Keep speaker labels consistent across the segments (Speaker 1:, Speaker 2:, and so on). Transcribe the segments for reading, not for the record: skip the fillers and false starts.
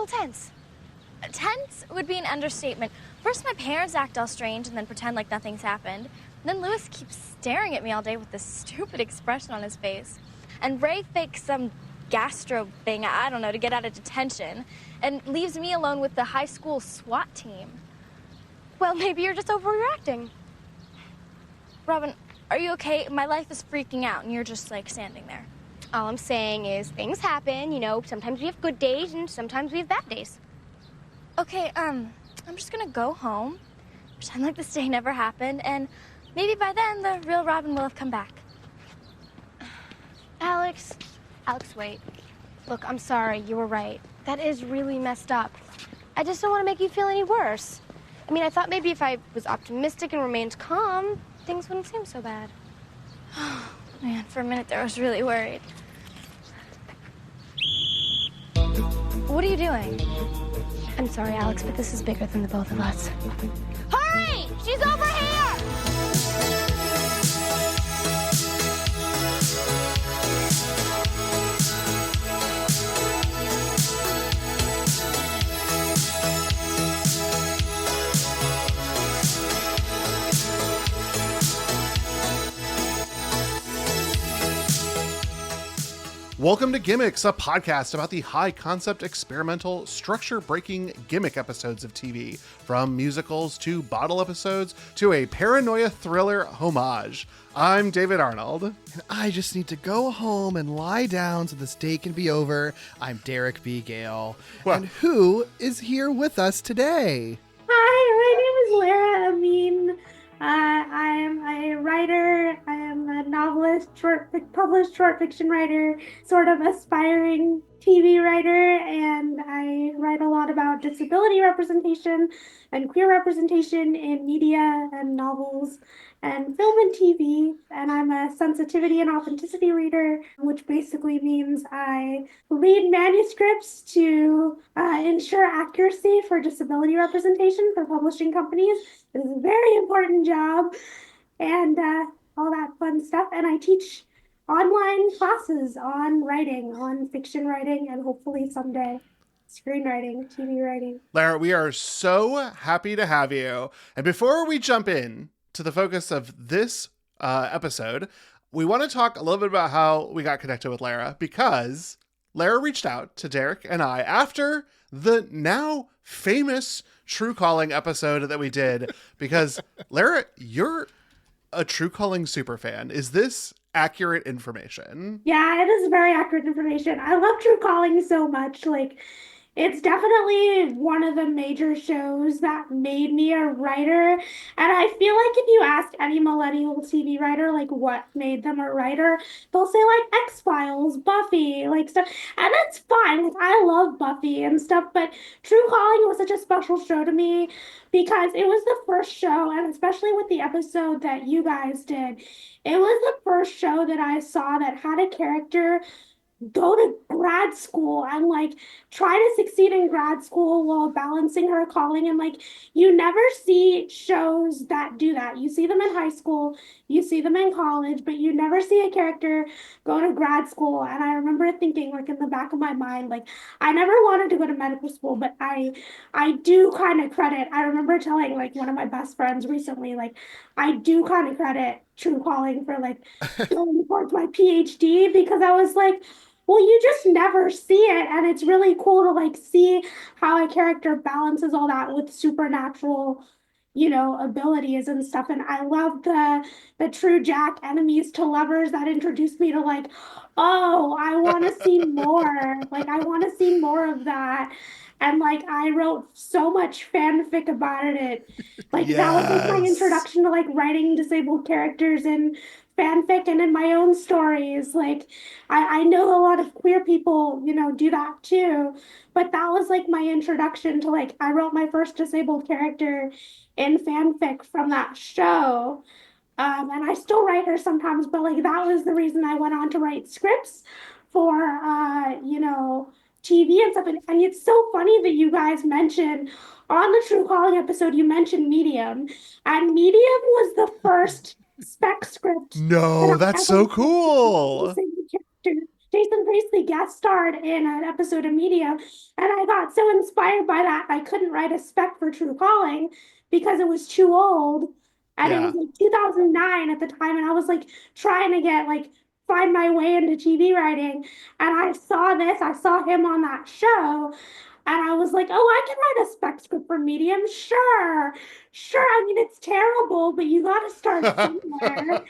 Speaker 1: tense. Tense would be an understatement. First, my parents act all strange and then pretend like nothing's happened. Then Lewis keeps staring at me all day with this stupid expression on his face. And Ray fakes some gastro thing, I don't know, to get out of detention. And leaves me alone with the high school SWAT team.
Speaker 2: Well, maybe you're just overreacting.
Speaker 1: Robin, are you okay? My life is freaking out and you're just, like, standing there.
Speaker 2: All I'm saying is things happen, you know. Sometimes we have good days and sometimes we have bad days.
Speaker 1: Okay, I'm just gonna go home, pretend like this day never happened, and maybe by then the real Robin will have come back.
Speaker 2: Alex, wait. Look, I'm sorry, you were right. That is really messed up. I just don't want to make you feel any worse. I mean, I thought maybe if I was optimistic and remained calm, things wouldn't seem so bad.
Speaker 1: Oh, man, for a minute there I was really worried. What are you doing?
Speaker 2: I'm sorry, Alex, but this is bigger than the both of us.
Speaker 1: Hurry! She's over here!
Speaker 3: Welcome to Gimmicks, a podcast about the high-concept, experimental, structure-breaking gimmick episodes of TV, from musicals to bottle episodes to a paranoia thriller homage. I'm David Arnold.
Speaker 4: And I just need to go home and lie down so this day can be over. I'm Derek B. Gale.
Speaker 3: Well,
Speaker 4: and who is here with us today?
Speaker 5: Hi, my name is Lara Ameen. I am a writer. I am a novelist, published short fiction writer, sort of aspiring TV writer, and I write a lot about disability representation and queer representation in media and novels and film and TV. And I'm a sensitivity and authenticity reader, which basically means I read manuscripts to ensure accuracy for disability representation for publishing companies. It's a very important job, and all that fun stuff. And I teach online classes on writing, on fiction writing, and hopefully someday screenwriting, TV writing.
Speaker 3: Lara, we are so happy to have you. And before we jump in to the focus of this episode, we want to talk a little bit about how we got connected with Lara, because Lara reached out to Derek and I after the now famous True Calling episode that we did, because Lara, you're a True Calling superfan. Is this accurate information?
Speaker 5: Yeah, it is very accurate information. I love True Calling so much. Like, it's definitely one of the major shows that made me a writer. And I feel like if you ask any millennial TV writer, like, what made them a writer, they'll say, like, X-Files, Buffy, like, stuff. And that's fine. Like, I love Buffy and stuff, but True Calling was such a special show to me because it was the first show, and especially with the episode that you guys did, it was the first show that I saw that had a character go to grad school and like try to succeed in grad school while balancing her calling. And like, you never see shows that do that. You see them in high school, you see them in college, but you never see a character go to grad school. And I remember thinking, like, in the back of my mind, like, I never wanted to go to medical school, but I do kind of credit. I remember telling like one of my best friends recently, like, I do kind of credit True Calling for like going towards my PhD, because I was like, well, you just never see it, and it's really cool to like see how a character balances all that with supernatural, you know, abilities and stuff. And I love the True Jack enemies to lovers that introduced me to like, oh, I want to see more. Like, I want to see more of that. And like, I wrote so much fanfic about it. Like, that was like my introduction to like writing disabled characters in fanfic and in my own stories. Like, I know a lot of queer people, you know, do that too, but that was like my introduction to like, I wrote my first disabled character in fanfic from that show. And I still write her sometimes, but like, that was the reason I went on to write scripts for, you know, TV and stuff. And it's so funny that you guys mentioned on the True Calling episode, you mentioned Medium, and Medium was the first spec script.
Speaker 3: No, that's so cool.
Speaker 5: To Jason Priestley guest starred in an episode of Medium, and I got so inspired by that I couldn't write a spec for True Calling because it was too old, and it was like 2009 at the time, and I was like trying to get like find my way into TV writing, and I saw him on that show, and I was like, oh, I can write a spec script for Medium. Sure. I mean, it's terrible, but you got to start somewhere.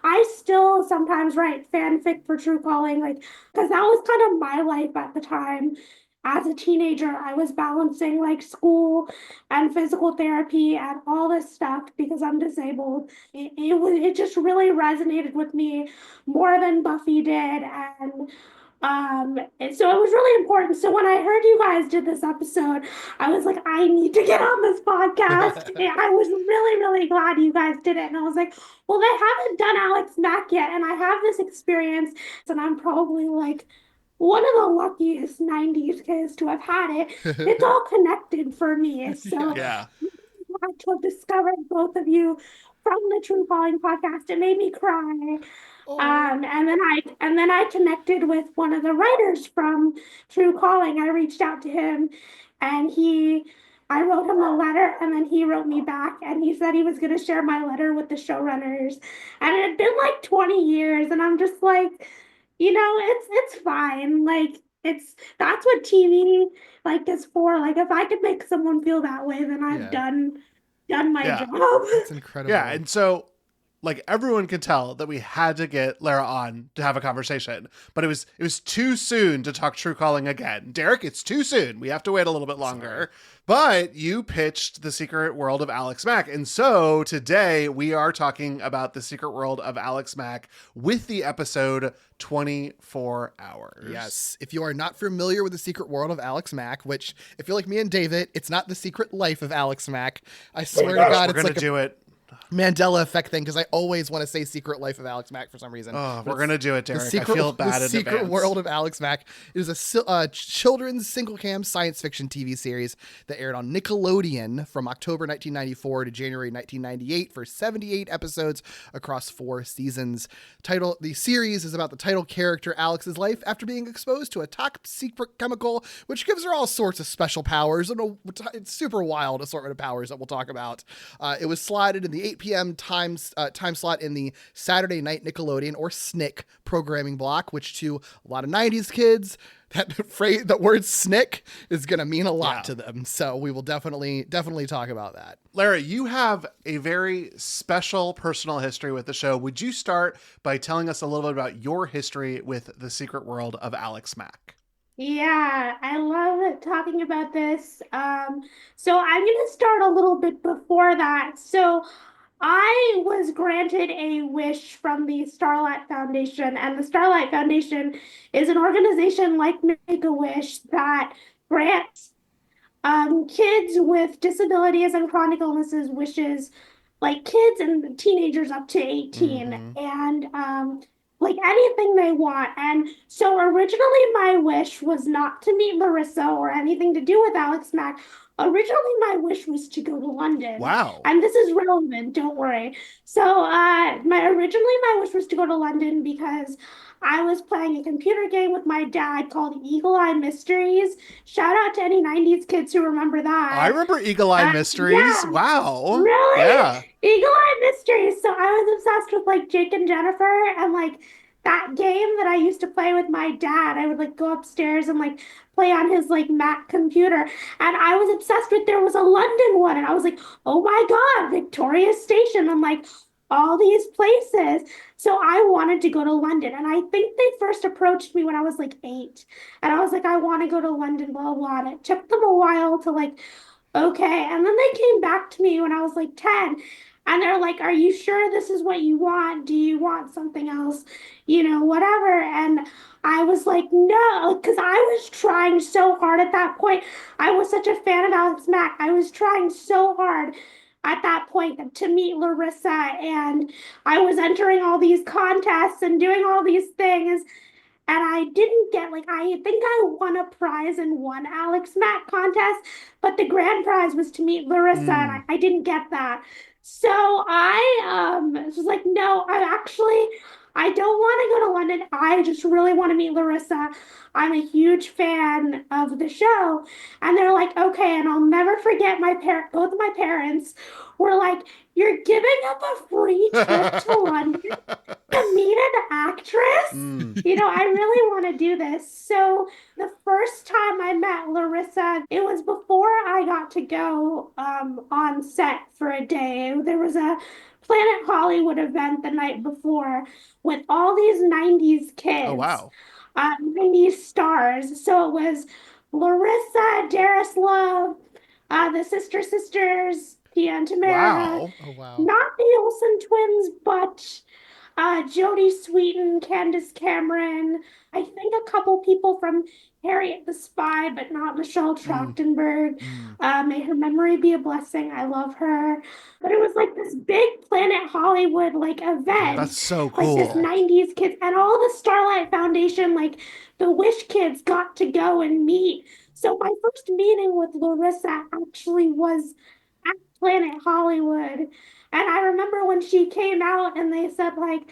Speaker 5: I still sometimes write fanfic for True Calling, like, because that was kind of my life at the time. As a teenager, I was balancing like school and physical therapy and all this stuff because I'm disabled. It just really resonated with me more than Buffy did, and so it was really important. So when I heard you guys did this episode, I was like, I need to get on this podcast. And I was really, really glad you guys did it. And I was like, well, they haven't done Alex Mack yet, and I have this experience, and I'm probably like one of the luckiest 90s kids to have had it. It's all connected for me. So
Speaker 3: Yeah.
Speaker 5: glad to have discovered both of you from the True Calling podcast. It made me cry. And then I connected with one of the writers from True Calling. I reached out to him, and I wrote him a letter, and then he wrote me back, and he said he was going to share my letter with the showrunners. And it had been like 20 years, and I'm just like, it's fine. Like, that's what TV like is for. Like, if I could make someone feel that way, then I've done my job.
Speaker 4: That's incredible.
Speaker 3: Yeah, and so like everyone could tell that we had to get Lara on to have a conversation, but it was too soon to talk True Calling again. Derek, it's too soon. We have to wait a little bit longer. Sorry. But you pitched The Secret World of Alex Mack. And so today we are talking about The Secret World of Alex Mack with the episode 24 Hours.
Speaker 4: Yes. If you are not familiar with The Secret World of Alex Mack, which if you're like me and David, it's not The Secret Life of Alex Mack. I swear to God,
Speaker 3: it's like do it.
Speaker 4: Mandela effect thing, because I always want to say Secret Life of Alex Mack for some reason.
Speaker 3: Oh, we're going to do it, Derek. I feel bad in advance.
Speaker 4: The Secret World of Alex Mack is a children's single-cam science fiction TV series that aired on Nickelodeon from October 1994 to January 1998 for 78 episodes across 4 seasons. The series is about the title character Alex's life after being exposed to a top secret chemical, which gives her all sorts of special powers and a super wild assortment of powers that we'll talk about. It was slotted in the 8 p.m. time slot in the Saturday Night Nickelodeon, or SNIC, programming block, which to a lot of 90s kids, that word SNIC is going to mean a lot to them. So we will definitely talk about that.
Speaker 3: Lara, you have a very special personal history with the show. Would you start by telling us a little bit about your history with The Secret World of Alex Mack?
Speaker 5: Yeah, I love talking about this. So I'm going to start a little bit before that. So I was granted a wish from the Starlight Foundation, and the Starlight Foundation is an organization like Make-A-Wish that grants kids with disabilities and chronic illnesses wishes, like kids and teenagers up to 18, and like anything they want. And so originally my wish was not to meet Larisa or anything to do with Alex Mack. Originally, my wish was to go to London.
Speaker 3: Wow.
Speaker 5: And this is relevant, don't worry. So my wish was to go to London because I was playing a computer game with my dad called Eagle Eye Mysteries. Shout out to any 90s kids who remember that.
Speaker 3: I remember Eagle Eye Mysteries.
Speaker 5: Yeah.
Speaker 3: Wow.
Speaker 5: Really?
Speaker 3: Yeah.
Speaker 5: Eagle Eye Mysteries. So I was obsessed with like Jake and Jennifer, and like that game that I used to play with my dad. I would like go upstairs and like play on his like Mac computer, and I was obsessed with, there was a London one, and I was like, oh my God, Victoria Station, and like all these places. So I wanted to go to London, and I think they first approached me when I was like 8, and I was like, I want to go to London, blah, blah, blah. And it took them a while to like, okay. And then they came back to me when I was like 10, and they're like, are you sure this is what you want? Do you want something else? Whatever. And I was like, no, because I was trying so hard at that point. I was such a fan of Alex Mack. I was trying so hard at that point to meet Larisa, and I was entering all these contests and doing all these things. And I didn't get, like, I think I won a prize in one Alex Mack contest, but the grand prize was to meet Larisa, and I didn't get that. So I was like, no, I don't want to go to London. I just really want to meet Larisa. I'm a huge fan of the show. And they're like, okay. And I'll never forget both of my parents were like, you're giving up a free trip to London to meet an actress? I really want to do this. So the first time I met Larisa, it was before I got to go on set for a day. There was a Planet Hollywood event the night before with all these 90s kids.
Speaker 3: Oh, wow.
Speaker 5: 90s stars. So it was Larissa, Darius Love, the Sister Sisters, Tia and Tamara.
Speaker 3: Wow.
Speaker 4: Oh, wow.
Speaker 5: Not the Olsen twins, but Jodie Sweetin, Candace Cameron. I think a couple people from Harriet the Spy, but not Michelle Trachtenberg. May her memory be a blessing. I love her. But it was like this big Planet Hollywood like event.
Speaker 3: That's so cool.
Speaker 5: Like this 90s kids and all the Starlight Foundation, like the Wish kids got to go and meet. So my first meeting with Larissa actually was at Planet Hollywood. And I remember when she came out and they said like,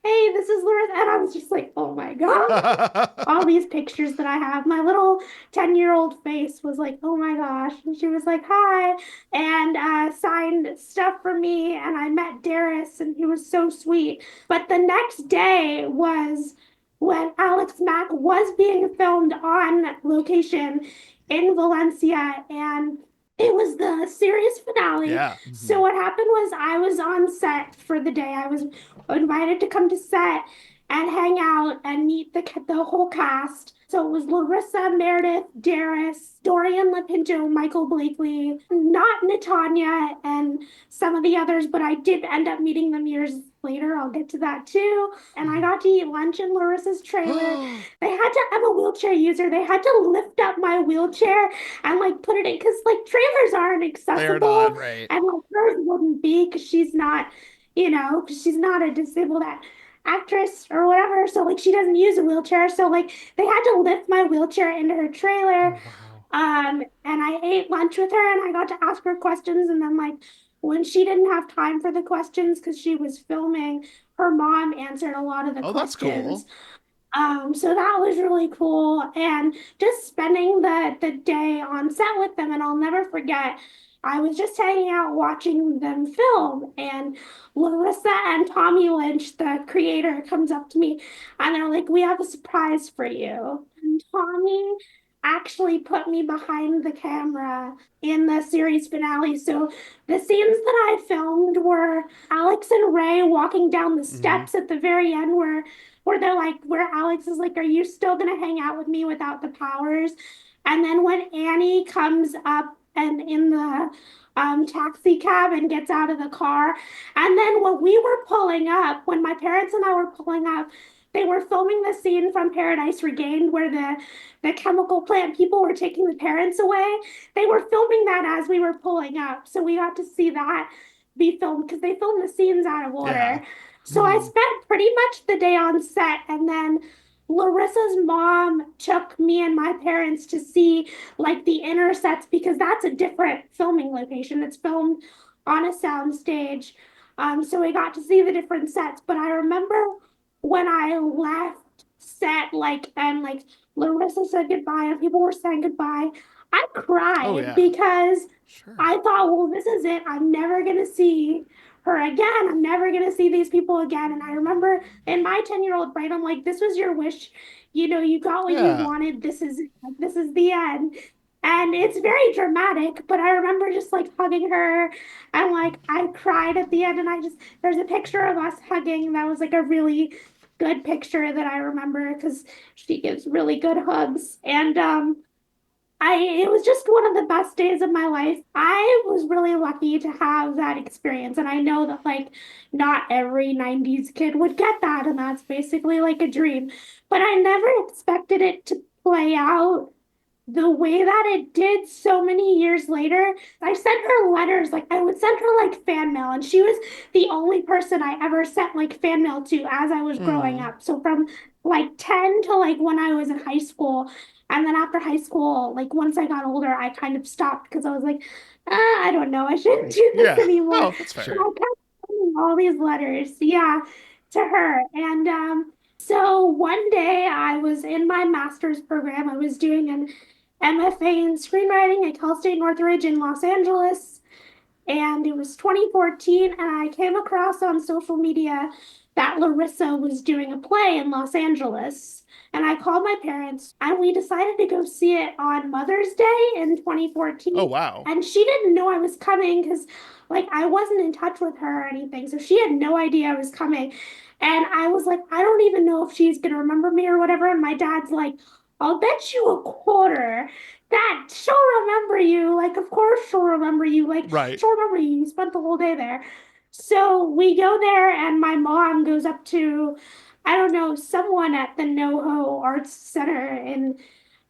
Speaker 5: hey, this is Larissa. And I was just like, oh my God. All these pictures that I have. My little 10-year-old face was like, oh my gosh. And she was like, hi. And signed stuff for me. And I met Darius and he was so sweet. But the next day was when Alex Mack was being filmed on location in Valencia. And it was the series finale.
Speaker 3: Yeah.
Speaker 5: So what happened was I was on set for the day. I was invited to come to set and hang out and meet the whole cast. So it was Larissa, Meredith, Darius, Dorian Lapinto, Michael Blakely, not Natanya, and some of the others, but I did end up meeting them years later. I'll get to that too. And I got to eat lunch in Larissa's trailer. They had to have a wheelchair user. They had to lift up my wheelchair and like put it in because like trailers aren't accessible.
Speaker 4: They're not, right.
Speaker 5: And like hers wouldn't be because she's not, because she's not a disabled actress or whatever. So like she doesn't use a wheelchair. So like they had to lift my wheelchair into her trailer. And I ate lunch with her and I got to ask her questions. And then like when she didn't have time for the questions because she was filming, her mom answered a lot of the questions.
Speaker 3: That's cool.
Speaker 5: So that was really cool. And just spending the day on set with them, and I'll never forget, I was just hanging out watching them film, and Larissa and Tommy Lynch, the creator, comes up to me and they're like, we have a surprise for you. And Tommy actually put me behind the camera in the series finale. So the scenes that I filmed were Alex and Ray walking down the steps at the very end where they're like, where Alex is like, are you still gonna hang out with me without the powers? And then when Annie comes up and in the taxi cab and gets out of the car. And then when we were pulling up, when my parents and I were pulling up, they were filming the scene from Paradise Regained where the chemical plant people were taking the parents away. They were filming that as we were pulling up. So we got to see that be filmed because they filmed the scenes out of order.
Speaker 3: Yeah.
Speaker 5: So I spent pretty much the day on set, and then Larissa's mom took me and my parents to see like the inner sets because that's a different filming location. It's filmed on a sound stage. So we got to see the different sets. But I remember when I left set, and Larissa said goodbye and people were saying goodbye, I cried because I thought, well, this is it. I'm never going to see her again. I'm never going to see these people again. And I remember in my 10-year-old brain, I'm like, this was your wish. You got what you wanted. This is the end. And it's very dramatic, but I remember just like hugging her and like I cried at the end, and there's a picture of us hugging. That was like a really good picture that I remember because she gives really good hugs. And it was just one of the best days of my life. I was really lucky to have that experience. And I know that like not every 90s kid would get that. And that's basically like a dream. But I never expected it to play out the way that it did so many years later. I sent her letters, like I would send her like fan mail, and she was the only person I ever sent like fan mail to as I was growing up. So from like 10 to like when I was in high school. And then after high school, like once I got older, I kind of stopped because I was like, I don't know, I shouldn't do this anymore.
Speaker 3: Oh, that's fair.
Speaker 5: So I kept sending all these letters. Yeah. to her. And so one day I was in my master's program. I was doing an MFA in screenwriting at Cal State Northridge in Los Angeles. And it was 2014, and I came across on social media that Larisa was doing a play in Los Angeles. And I called my parents, and we decided to go see it on Mother's Day in 2014.
Speaker 3: Oh, wow.
Speaker 5: And she didn't know I was coming because, like, I wasn't in touch with her or anything. So she had no idea I was coming. And I was like, I don't even know if she's going to remember me or whatever. And my dad's like, I'll bet you a quarter that she'll remember you. Like, of course she'll remember you. Like,
Speaker 3: Right.
Speaker 5: she'll remember you. You spent the whole day there. So we go there, and my mom goes up to, I don't know, someone at the NoHo Arts Center in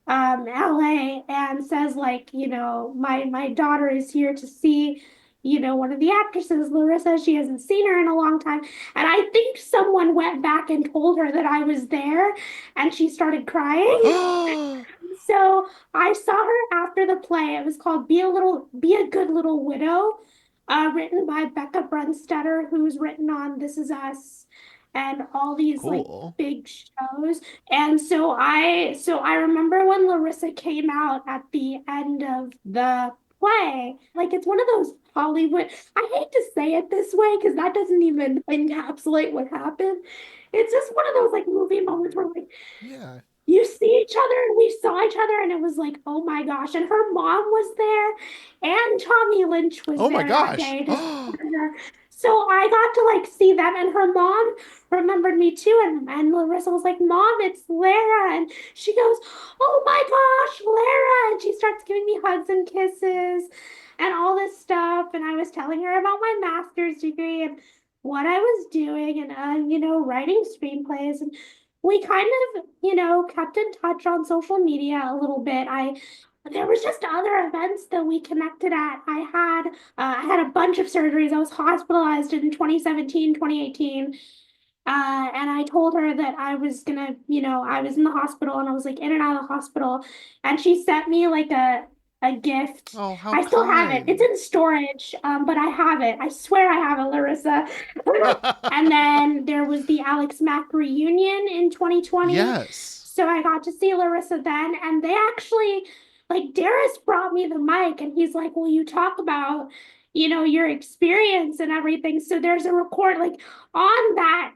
Speaker 5: LA and says, like, my daughter is here to see, one of the actresses, Larisa. She hasn't seen her in a long time. And I think someone went back and told her that I was there, and she started crying. So I saw her after the play. It was called Be a Good Little Widow, written by Becca Brunstetter, who's written on This Is Us and all these like
Speaker 3: Cool.
Speaker 5: big shows. And so I remember when Larisa came out at the end of the play. Like, it's one of those Hollywood, I hate to say it this way because that doesn't even encapsulate what happened. It's just one of those like movie moments where like
Speaker 4: Yeah.
Speaker 5: you see each other, and we saw each other, and it was like, oh my gosh. And her mom was there, and Tommy Lynch was
Speaker 3: Oh my
Speaker 5: there that
Speaker 3: gosh.
Speaker 5: day to support her. So I got to like see them, and her mom remembered me too. And Larisa was like, Mom, it's Lara. And she goes, oh my gosh, Lara. And she starts giving me hugs and kisses and all this stuff. And I was telling her about my master's degree and what I was doing, and writing screenplays. And we kind of, kept in touch on social media a little bit. There was just other events that we connected at. I had a bunch of surgeries. I was hospitalized in 2017, 2018. And I told her that I was gonna, I was in the hospital, and I was like in and out of the hospital. And she sent me like a gift.
Speaker 3: Oh, how
Speaker 5: I still have it.
Speaker 3: kind.
Speaker 5: It's in storage, but I have it. I swear I have it, Larisa. And then there was the Alex Mack reunion in 2020.
Speaker 3: Yes.
Speaker 5: So I got to see Larisa then, and they actually, like, Darius brought me the mic, and he's like, "Will you talk about, your experience and everything?" So there's a record, like, on that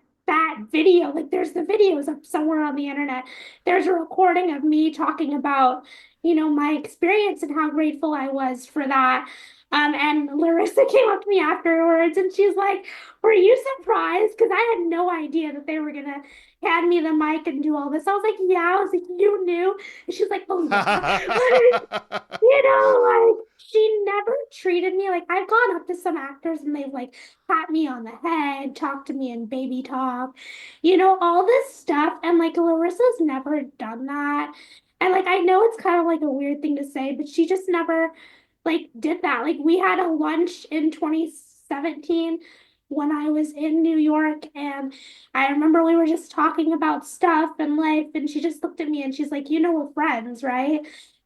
Speaker 5: video, like, there's the videos up somewhere on the internet. There's a recording of me talking about, my experience and how grateful I was for that. And Larisa came up to me afterwards, and she's like, were you surprised? Because I had no idea that they were gonna hand me the mic and do all this. I was like, yeah. I was like, you knew? And she's like, oh yeah. Like, she never treated me like, I've gone up to some actors and they've like pat me on the head, talked to me in baby talk, all this stuff. And like Larissa's never done that. And like I know it's kind of like a weird thing to say, but she just never like did that. Like, we had a lunch in 2017 when I was in New York, and I remember we were just talking about stuff and life, and she just looked at me and she's like, we're friends, right?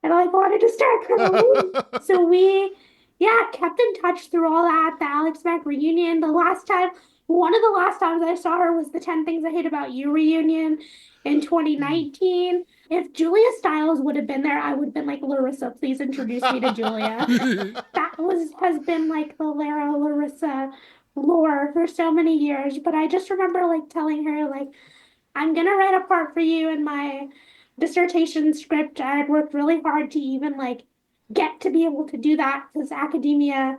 Speaker 5: And I like wanted to start crying. So we, yeah, kept in touch through all that. The Alex Mack reunion. One of the last times I saw her was the 10 Things I Hate About You reunion in 2019. If Julia Stiles would have been there, I would have been like, Larisa, please introduce me to Julia. That has been like the Lara Larisa lore for so many years. But I just remember like telling her, like, I'm gonna write a part for you in my dissertation script. I had worked really hard to even like get to be able to do that because academia,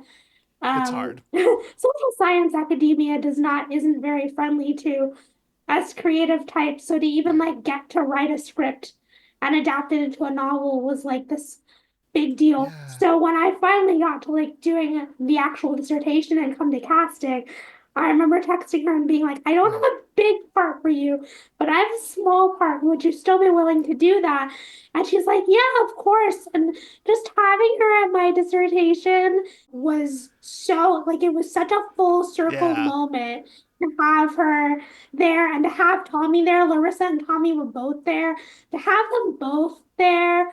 Speaker 3: It's hard.
Speaker 5: social science academia isn't very friendly to us creative types. So to even like get to write a script and adapt it into a novel was like this big deal.
Speaker 4: Yeah.
Speaker 5: So when I finally got to like doing the actual dissertation and come to casting, I remember texting her and being like, I don't have a big part for you, but I have a small part. Would you still be willing to do that? And she's like, yeah, of course. And just having her at my dissertation was so, like, it was such a full circle
Speaker 3: Yeah.
Speaker 5: moment to have her there and to have Tommy there. Larisa and Tommy were both there. To have them both there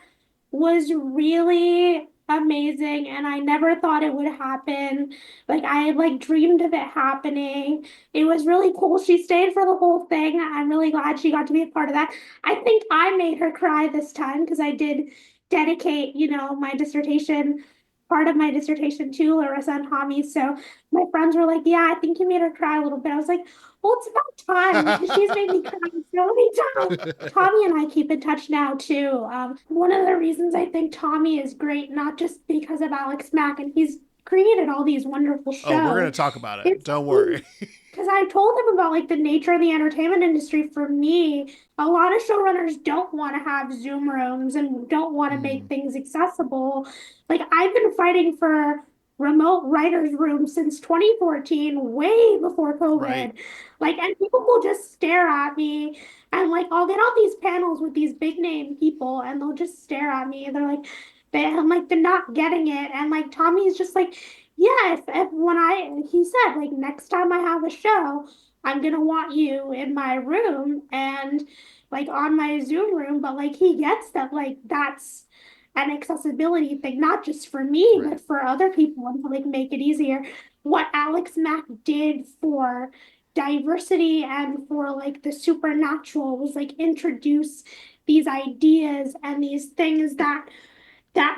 Speaker 5: was really amazing, and I never thought it would happen. Like I had like dreamed of it happening. It was really cool. She stayed for the whole thing. I'm really glad she got to be a part of that. I think I made her cry this time because I did dedicate, my dissertation, part of my dissertation to Larisa and Tommy. So my friends were like, "Yeah, I think you made her cry a little bit." I was like, "Well, it's about time because she's made me cry so many times." Tommy and I keep in touch now too. One of the reasons I think Tommy is great, not just because of Alex Mack, and he's created all these wonderful shows.
Speaker 3: Oh, we're going to talk about it. Don't worry.
Speaker 5: Because I told him about like the nature of the entertainment industry. For me, a lot of showrunners don't want to have Zoom rooms and don't want to make things accessible. Like I've been fighting for remote writers' rooms since 2014, way before COVID.
Speaker 3: Right.
Speaker 5: Like, and people will just stare at me, and like I'll get on these panels with these big name people, and they'll just stare at me. They're like, I'm like, they're not getting it, and like Tommy's just like, yeah, if when he said like next time I have a show, I'm gonna want you in my room and like on my Zoom room, but like he gets that like that's an accessibility thing, not just for me,
Speaker 3: Right.
Speaker 5: but for other people and to like make it easier. What Alex Mack did for diversity and for like the supernatural was like introduce these ideas and these things that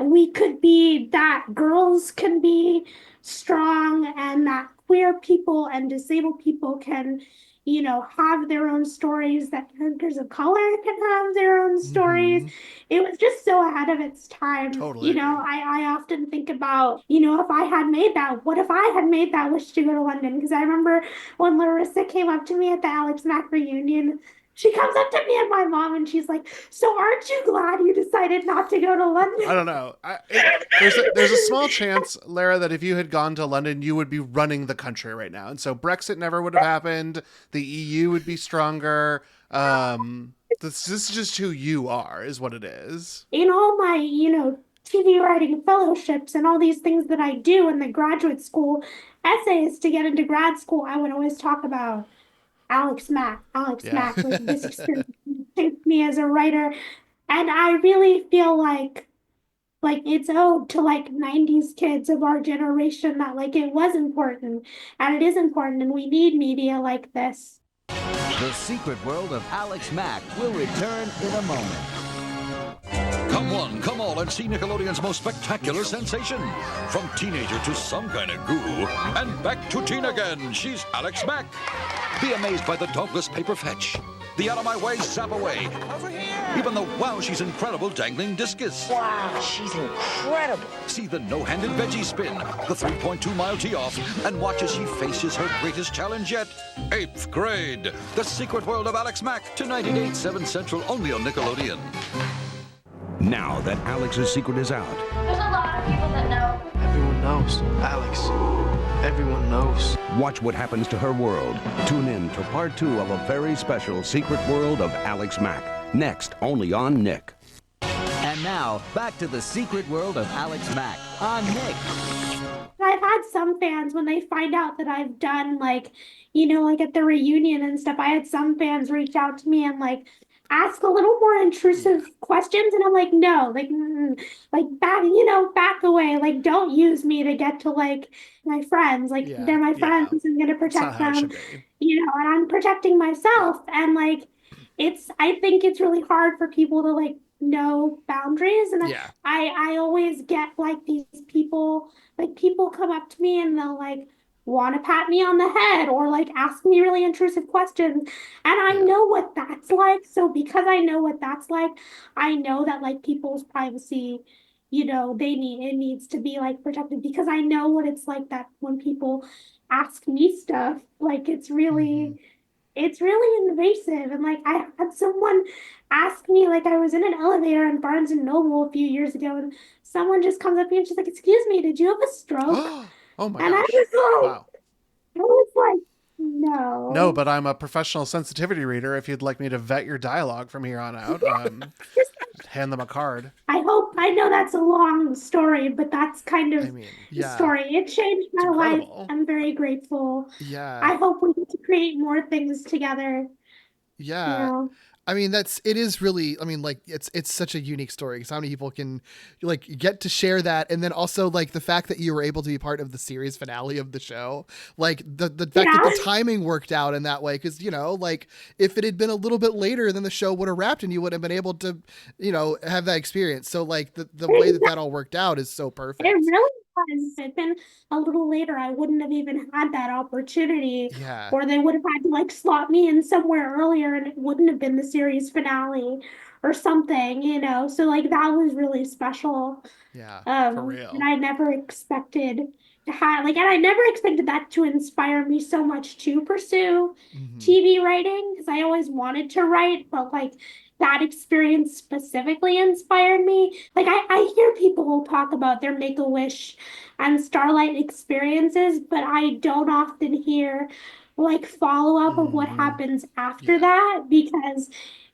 Speaker 5: we could be, that girls can be strong, and that queer people and disabled people can, have their own stories, that characters of color can have their own stories. It was just so ahead of its time.
Speaker 3: Totally agree.
Speaker 5: I often think about, if I had made that, what if I had made that wish to go to London? Because I remember when Larisa came up to me at the Alex Mack reunion, she comes up to me and my mom and she's like, "So aren't you glad you decided not to go to London?"
Speaker 3: I don't know. There's a small chance, Lara, that if you had gone to London, you would be running the country right now. And so Brexit never would have happened. The EU would be stronger. This is just who you are, is what it is.
Speaker 5: In all my, TV writing fellowships and all these things that I do in the graduate school essays to get into grad school, I would always talk about Alex Mack. Alex Mack, like this experience shaped me as a writer. And I really feel like it's owed to like 90s kids of our generation that like it was important and it is important and we need media like this.
Speaker 6: The Secret World of Alex Mack will return in a moment.
Speaker 7: Come one, come all, and see Nickelodeon's most spectacular sensation. From teenager to some kind of goo, and back to teen again, she's Alex Mack. Be amazed by the dauntless paper fetch, the out-of-my-way zap away. Over here! Even the wow, she's incredible dangling discus.
Speaker 8: Wow, she's incredible.
Speaker 7: See the no-handed veggie spin, the 3.2-mile tee-off, and watch as she faces her greatest challenge yet. 8th grade, The Secret World of Alex Mack, tonight at 8/7 Central, only on Nickelodeon.
Speaker 9: Now that Alex's secret is out,
Speaker 1: There's a lot of people that know.
Speaker 10: Everyone knows. Alex. Everyone knows.
Speaker 9: watch what happens to her world. Tune in to part 2 of a very special Secret World of Alex Mack. Next, only on Nick.
Speaker 6: And now, back to the Secret World of Alex Mack on Nick.
Speaker 5: I've had some fans when they find out that I've done like at the reunion and stuff, I had some fans reach out to me and like ask a little more intrusive questions, and I'm like, no, like back away, like don't use me to get to like my friends, like they're my friends, I'm gonna protect them, and I'm protecting myself, and like I think it's really hard for people to like know boundaries, and I always get like these people come up to me and they'll like want to pat me on the head or like ask me really intrusive questions, and I know what that's like. So because I know what that's like, I know that like people's privacy, it needs to be like protected, because I know what it's like that when people ask me stuff, like it's really invasive. And like I had someone ask me, like I was in an elevator in Barnes and Noble a few years ago, and someone just comes up to me and she's like, "Excuse me, did you have a stroke?"
Speaker 3: Oh my
Speaker 5: and
Speaker 3: gosh.
Speaker 5: I was like, no.
Speaker 3: No, but I'm a professional sensitivity reader. If you'd like me to vet your dialogue from here on out, hand them a card.
Speaker 5: I know that's a long story, but that's kind of the story. It changed my life. I'm very grateful.
Speaker 4: Yeah.
Speaker 5: I hope we get to create more things together.
Speaker 4: Yeah. I mean, it is really, I mean, like it's such a unique story because how many people can like get to share that. And then also like the fact that you were able to be part of the series finale of the show, like the fact that the timing worked out in that way. Cause like if it had been a little bit later, then the show would have wrapped and you wouldn't have been able to, have that experience. So like the way that all worked out is so perfect.
Speaker 5: It really was. If it had been a little later, I wouldn't have even had that opportunity.
Speaker 4: Yeah.
Speaker 5: Or they would have had to like slot me in somewhere earlier and it wouldn't have been the series finale or something, So like that was really special.
Speaker 3: Yeah,
Speaker 5: for real. And I never expected to have and I never expected that to inspire me so much to pursue TV writing because I always wanted to write, but like that experience specifically inspired me. Like I hear people talk about their Make-A-Wish and Starlight experiences, but I don't often hear like follow-up of what happens after that because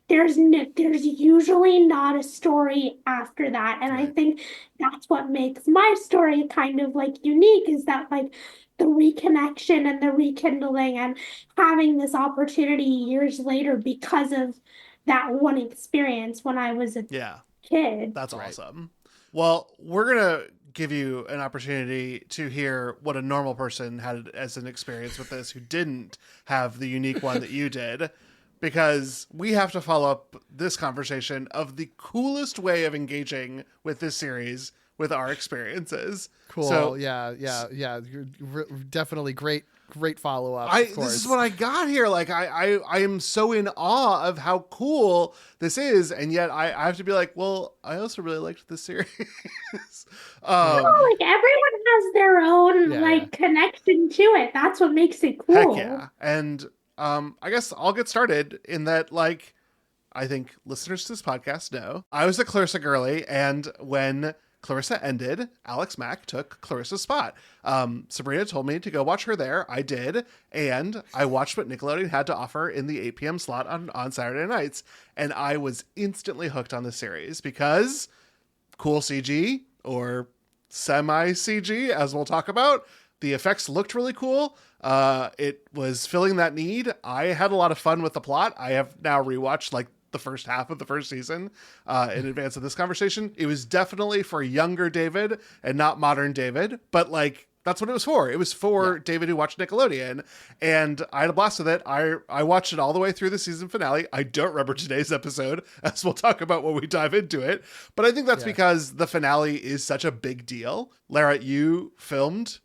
Speaker 5: there's usually not a story after that. And I think that's what makes my story kind of like unique is that like the reconnection and the rekindling and having this opportunity years later because of that one experience when I was a kid.
Speaker 3: That's awesome. Well, we're going to give you an opportunity to hear what a normal person had as an experience with this who didn't have the unique one that you did. Because we have to follow up this conversation of the coolest way of engaging with this series with our experiences.
Speaker 4: Cool. So, yeah. Definitely great follow-up.
Speaker 3: This is what I got here. Like, I am so in awe of how cool this is. And yet I have to be like, well, I also really liked this series.
Speaker 5: Like everyone has their own connection to it. That's what makes it cool.
Speaker 3: Heck yeah. And I guess I'll get started in that, like, I think listeners to this podcast know I was a Clarissa girly, and when Clarissa ended, Alex Mack took Clarissa's spot. Sabrina told me to go watch her there. I did, and I watched what Nickelodeon had to offer in the 8 p.m. slot on Saturday nights, and I was instantly hooked on the series because cool CG, or semi-CG, as we'll talk about. The effects looked really cool. It was filling that need. I had a lot of fun with the plot. I have now rewatched like the first half of the first season in advance of this conversation. It was definitely for younger David and not modern David, but like that's what it was for. It was for David who watched Nickelodeon, and I had a blast with it. I watched it all the way through the season finale. I don't remember today's episode, as we'll talk about when we dive into it, but I think that's because the finale is such a big deal. Lara, you filmed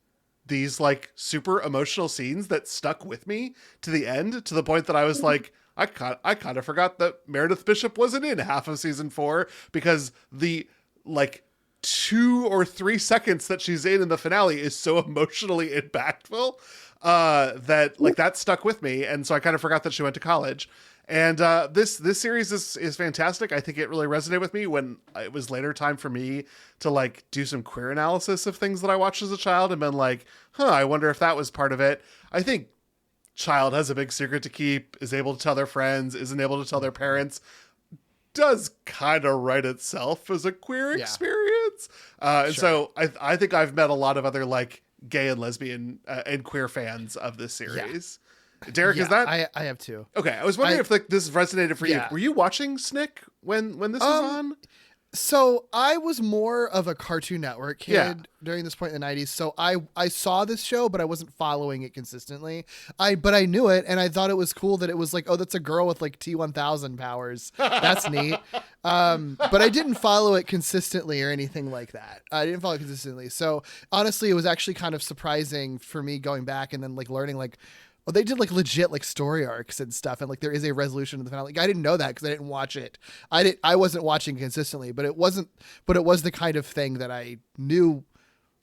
Speaker 3: these like super emotional scenes that stuck with me to the end, to the point that I was like, I kind of forgot that Meredith Bishop wasn't in half of season 4 because the like 2 or 3 seconds that she's in the finale is so emotionally impactful that like that stuck with me. And so I kind of forgot that she went to college. And this series is fantastic. I think it really resonated with me when it was later time for me to like do some queer analysis of things that I watched as a child and been like, I wonder if that was part of it. I think child has a big secret to keep, is able to tell their friends, isn't able to tell their parents, does kind of write itself as a queer experience. And so I think I've met a lot of other like gay and lesbian and queer fans of this series. Derek, is that?
Speaker 4: I have too.
Speaker 3: Okay, I was wondering if like this resonated for you. Were you watching Snick when this was on?
Speaker 4: So I was more of a Cartoon Network kid during this point in the 90s. So I saw this show, but I wasn't following it consistently. But I knew it, and I thought it was cool that it was like, oh, that's a girl with like T-1000 powers. That's neat. But I didn't follow it consistently or anything like that. I didn't follow it consistently. So honestly, it was actually kind of surprising for me going back and then like learning like, oh, they did like legit like story arcs and stuff, and like there is a resolution to the finale. Like, I didn't know that because I didn't watch it. I wasn't watching consistently, but it was the kind of thing that I knew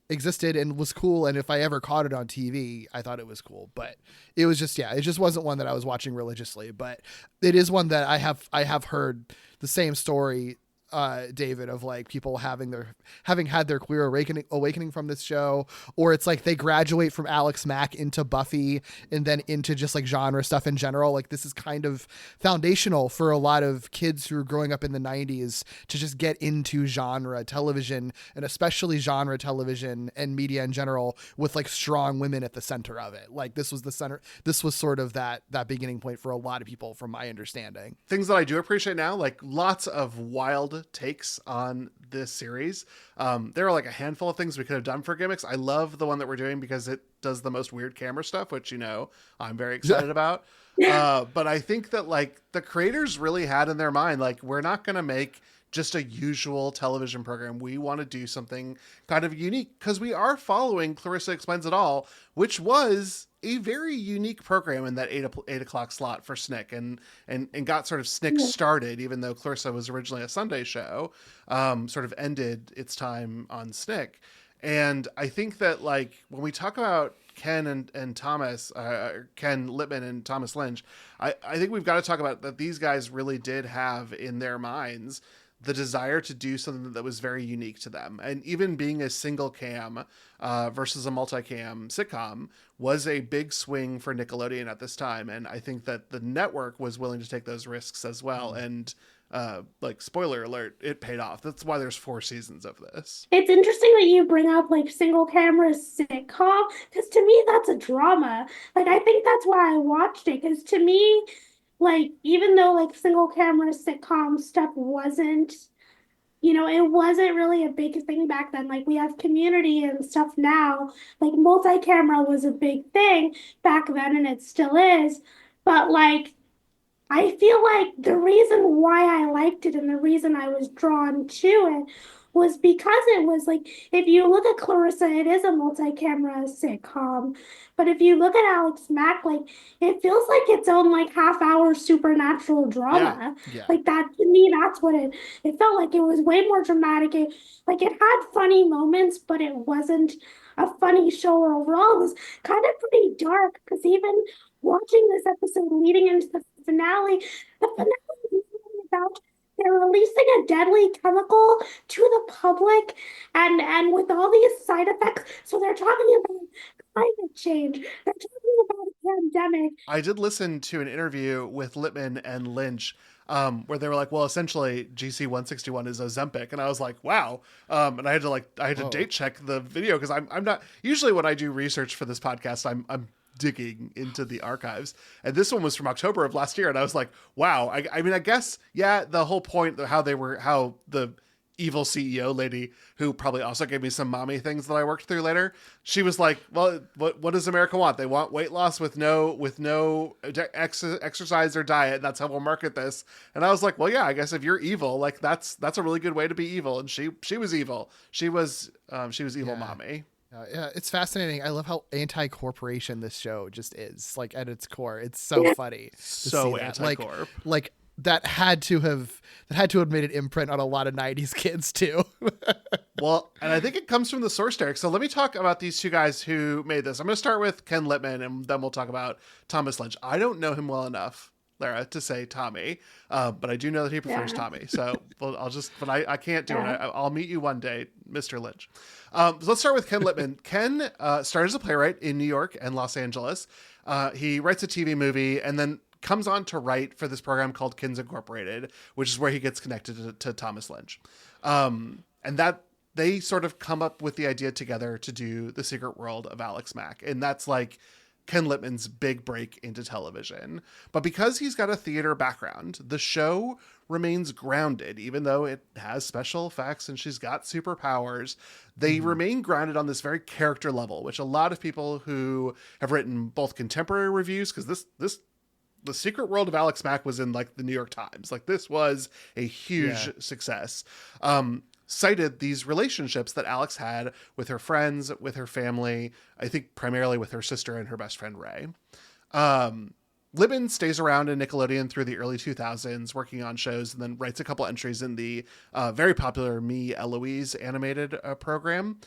Speaker 4: existed and was cool. And if I ever caught it on TV, I thought it was cool. But it was just it just wasn't one that I was watching religiously. But it is one that I have heard the same story David, of like people having had their queer awakening from this show, or it's like they graduate from Alex Mack into Buffy and then into just like genre stuff in general. Like this is kind of foundational for a lot of kids who are growing up in the 90s to just get into genre television, and especially genre television and media in general, with like strong women at the center of it. Like this was sort of that beginning point for a lot of people, from my understanding.
Speaker 3: Things that I do appreciate now, like lots of wild takes on this series. There are like a handful of things we could have done for gimmicks. I love the one that we're doing because it does the most weird camera stuff, which, you know, I'm very excited about. But I think that like the creators really had in their mind, like, we're not going to make just a usual television program. We want to do something kind of unique, because we are following Clarissa Explains It All, which was a very unique program in that 8 o'clock slot for SNCC, and got sort of SNCC started, even though Clarissa was originally a Sunday show, sort of ended its time on SNCC. And I think that like when we talk about Ken and Thomas, Ken Lippman and Thomas Lynch, I think we've got to talk about that these guys really did have in their minds the desire to do something that was very unique to them. And even being a single cam versus a multicam sitcom was a big swing for Nickelodeon at this time. And I think that the network was willing to take those risks as well. And like, spoiler alert, it paid off. That's why there's 4 seasons of this.
Speaker 5: It's interesting that you bring up like single camera sitcom, because to me that's a drama. Like, I think that's why I watched it, because to me, like, even though like single camera sitcom stuff wasn't, you know, it wasn't really a big thing back then. Like, we have Community and stuff now. Like, multi-camera was a big thing back then, and it still is. But like, I feel like the reason why I liked it and the reason I was drawn to it was because it was like, if you look at Clarissa, it is a multi-camera sitcom. But if you look at Alex Mack, like, it feels like its own like half-hour supernatural drama.
Speaker 4: Yeah.
Speaker 5: Like, that, to me, that's what it felt like. It was way more dramatic. It had funny moments, but it wasn't a funny show overall. It was kind of pretty dark, because even watching this episode leading into the finale is about they're releasing a deadly chemical to the public, and with all these side effects. So they're talking about climate change. They're talking about a pandemic.
Speaker 3: I did listen to an interview with Lippman and Lynch, where they were like, well, essentially GC 161 is Ozempic. And I was like, wow. And I had to date check the video, because I'm not, usually when I do research for this podcast, I'm digging into the archives, and this one was from October of last year, and I was like, wow. I mean, I guess, yeah, the whole point of how the evil CEO lady, who probably also gave me some mommy things that I worked through later, she was like, well, what does America want? They want weight loss with no exercise or diet. That's how we'll market this. And I was like, well, yeah, I guess if you're evil, like that's a really good way to be evil. And she was evil. She was evil, mommy.
Speaker 4: Yeah, it's fascinating. I love how anti-corporation this show just is, like, at its core. It's so funny.
Speaker 3: So anti-corp.
Speaker 4: Like that had to have made an imprint on a lot of 90s kids too.
Speaker 3: Well, and I think it comes from the source, Derek. So let me talk about these two guys who made this. I'm going to start with Ken Lippman, and then we'll talk about Thomas Lynch. I don't know him well enough, Lara, to say Tommy, but I do know that he prefers Tommy. So I can't do it. I'll meet you one day, Mr. Lynch. So let's start with Ken Lippman. Ken started as a playwright in New York and Los Angeles. He writes a TV movie and then comes on to write for this program called Kins Incorporated, which is where he gets connected to Thomas Lynch. And that they sort of come up with the idea together to do The Secret World of Alex Mack. And that's like Ken Lippman's big break into television. But because he's got a theater background, the show remains grounded, even though it has special effects and she's got superpowers. They remain grounded on this very character level, which a lot of people who have written both contemporary reviews, because The Secret World of Alex Mack was in like the New York Times. Like, this was a huge success. Cited these relationships that Alex had with her friends, with her family, I think primarily with her sister and her best friend, Ray. Lippman stays around in Nickelodeon through the early 2000s, working on shows, and then writes a couple entries in the very popular Me, Eloise animated program.